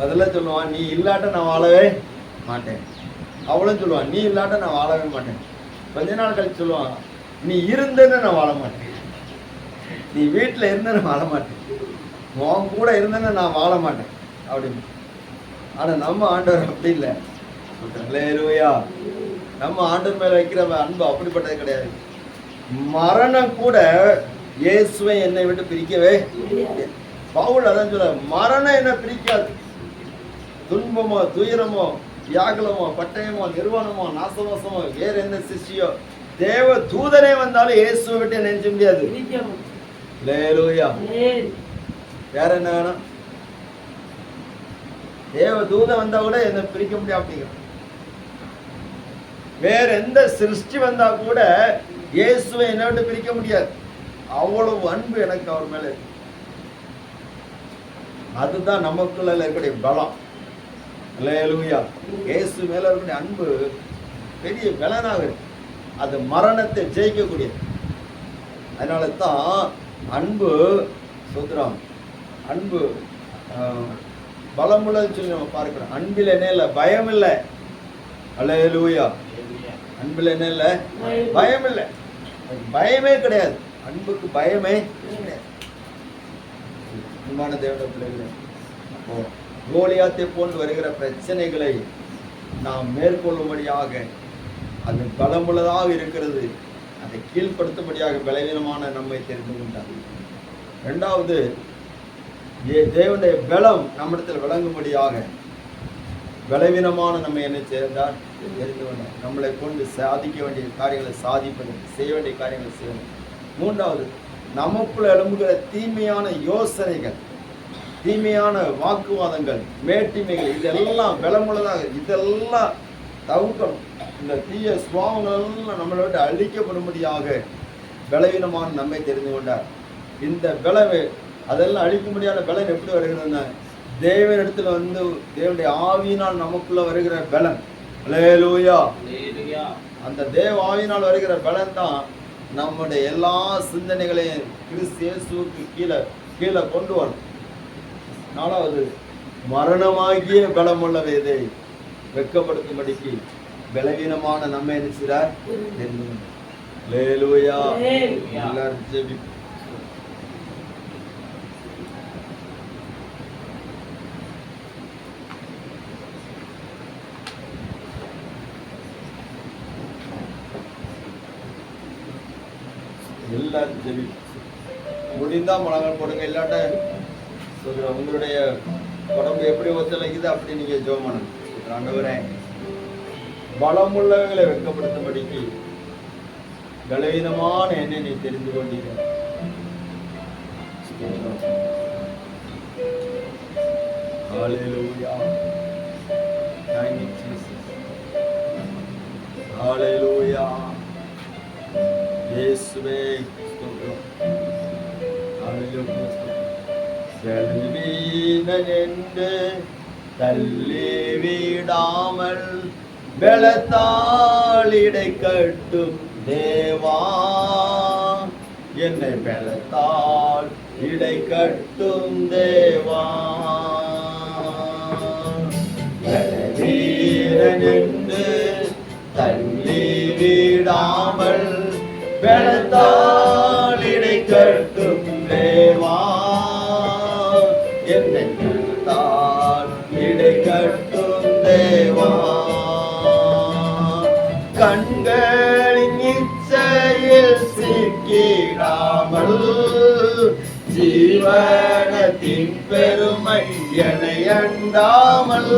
முதல்ல சொல்லுவான், நீ இல்லாட்ட நான் வாழவே மாட்டேன். அவளும் சொல்லுவான், நீ இல்லாட்ட நான் வாழவே மாட்டேன். கொஞ்ச நாள் கழிச்சு சொல்லுவான், நீ இருந்தேன்னு நான் வாழ மாட்டேன். நீ வீட்டில் இருந்தேன்னு வாழ மாட்டேன், உன் கூட இருந்தேன்னு நான் வாழ மாட்டேன் அப்படின்னு. ஆனா நம்ம ஆண்டவர் அப்படி இல்லை. அல்லேலூயா. நம்ம ஆண்டவர் மேல வைக்கிற அன்பு அப்படிப்பட்டது கிடையாது. மரணம் கூட இயேசுவை என்னை விட்டு பிரிக்கவே பவுல் அதான் சொல்ல, மரணம் என்ன பிரிக்காது. துன்பமோ துயரமோ வியாகுலமோ பட்டயமோ நிர்வாணமோ நாசமோசமோ வேற எந்த சிஷ்டியோ தேவ தூதனே வந்தாலும் இயேசுவை விட்டு நினைச்ச முடியாது. அல்லேலூயா. வேற என்ன வேணும்? தேவ தூதன் வந்தா கூட என்ன பிரிக்க முடியாது அப்படிங்கிற. வேற எந்த சிருஷ்டி வந்தா கூட இயேசுவை என்னை விட்டு பிரிக்க முடியாது. அவ்வளவு அன்பு எனக்கு அவர் மேல இருக்கு. அதுதான் நமக்குள்ள இருக்கக்கூடிய பலம். அல்லேலூயா. இயேசு மேல இருக்கக்கூடிய அன்பு பெரிய பலனாக இருக்கு. அது மரணத்தை ஜெயிக்கக்கூடியது. அதனால தான் அன்பு சுத்திரம், அன்பு பலமுள்ளதுன்னு சொல்லி நம்ம பார்க்கிறோம். அன்பில் என்ன இல்லை, பயம் இல்லை. அல்லேலூயா. அன்பில் என்ன இல்லை, பயம் இல்லை. பயமே கிடையாது. அன்புக்கு பயமே கிடையாது. அன்பான தேவனுடைய பிள்ளைகளே, அப்போ கோலியாத்தை போன்று வருகிற பிரச்சனைகளை நாம் மேற்கொள்ளும்படியாக அது பலமுள்ளதாக இருக்கிறது. அதை கீழ்ப்படுத்தும்படியாக பலவீனமான நம்மை தெரிந்து கொண்டார். இரண்டாவது, தேவனுடைய பலம் நம்மிடத்தில் விளங்கும்படியாக பலவீனமான நம்ம என்ன செய்தார் தெரிந்து கொண்டார். நம்மளை கொண்டு சாதிக்க வேண்டிய காரியங்களை சாதிப்பதற்கு, செய்ய வேண்டிய காரியங்களை செய்யணும். மூன்றாவது, நமக்குள்ள எழும்புகிற தீமையான யோசனைகள், தீமையான வாக்குவாதங்கள், மேட்டிமைகள், இதெல்லாம் பலமுள்ளதாக, இதெல்லாம் தவிர்க்கணும். இந்த தீய சுபாவங்கள் எல்லாம் நம்மளை விட்டு அழிக்கப்படும்படியாக பலவீனமான நம்மை தெரிந்து கொண்டார். இந்த பலவை அதெல்லாம் அழிக்கும்படியான பலன் எப்படி வருகிறதுன்னா, தேவனிடத்துல வந்து தேவனுடைய ஆவியினால் நமக்குள்ள வருகிற பலன். அல்லேலூயா. அந்த தேவ ஆவியினால் வருகிற பலன் தான் நம்முடைய எல்லா சிந்தனைகளையும் கிறிஸ்து இயேசுவுக்கு கீழே கொண்டு வரும். நாலாவது, மரணமாகிய பலமுள்ளவை இதை வெட்கப்படுத்தும்படிக்கு பலவீனமான நம்ம என்ன செய்றார் தெரிந்து கொண்டார். அல்லேலூயா. எல்லாரும் ஜெபிப்போம். எல்லாரும் ஜெபி. முடிந்தா முழங்கால் போடுங்க. இல்லாட்ட உங்களுடைய உடம்பு எப்படி ஒத்துழைக்குது அப்படி நீங்க ஜெபம் பண்ணுங்க. ஆண்டவரே, பலமுள்ளவர்களை வெட்கப்படுத்தும்படிக்கு பலவீனமான என்னை நீ தெரிந்து கொண்டீர்கள். ஹல்லேலூயா. Thank you, Jesus. ஹல்லேலூயா. இயேசுவே ஸ்தோத்திரம். ஹல்லேலூயா. செல்வீனென்று தள்ளி விடாமல் பலத்தாளிடை கட்டும் தேவா, என்னை பலத்தால் இடை கட்டும் தேவா. பலவீனென்று தள்ளி விடாமல் பலத்தால் இடை கட்டும் தேவா, என்னை பலத்தால் இடை கட்டும் தேவா. கண்களின் இச்சையில் சிக்கிடாமல் ஜீவனத்தின் பெருமை என்னை அண்டாமல்,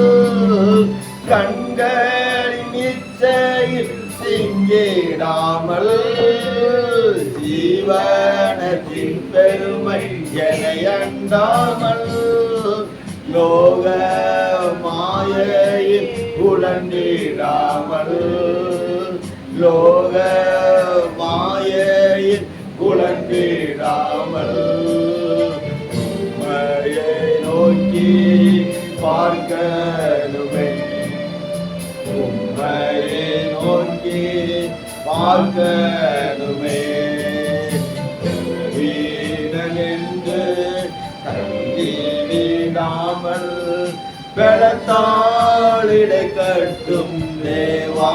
கண்களின் இச்சையில் சிக்கிடாமல் ஜீவனத்தின் பெருமை என்னை அண்டாமல், லோக மாயையில் உழந்திடாமல், லோக மாயையில் உழந்திடாமல், உம்மையை நோக்கி பார்க்கணுமே, உம்மையை நோக்கி மார்க்கனுமே வீணனென்று தங்கி வீடாமல் பலத்தாளிடை கட்டும் தேவா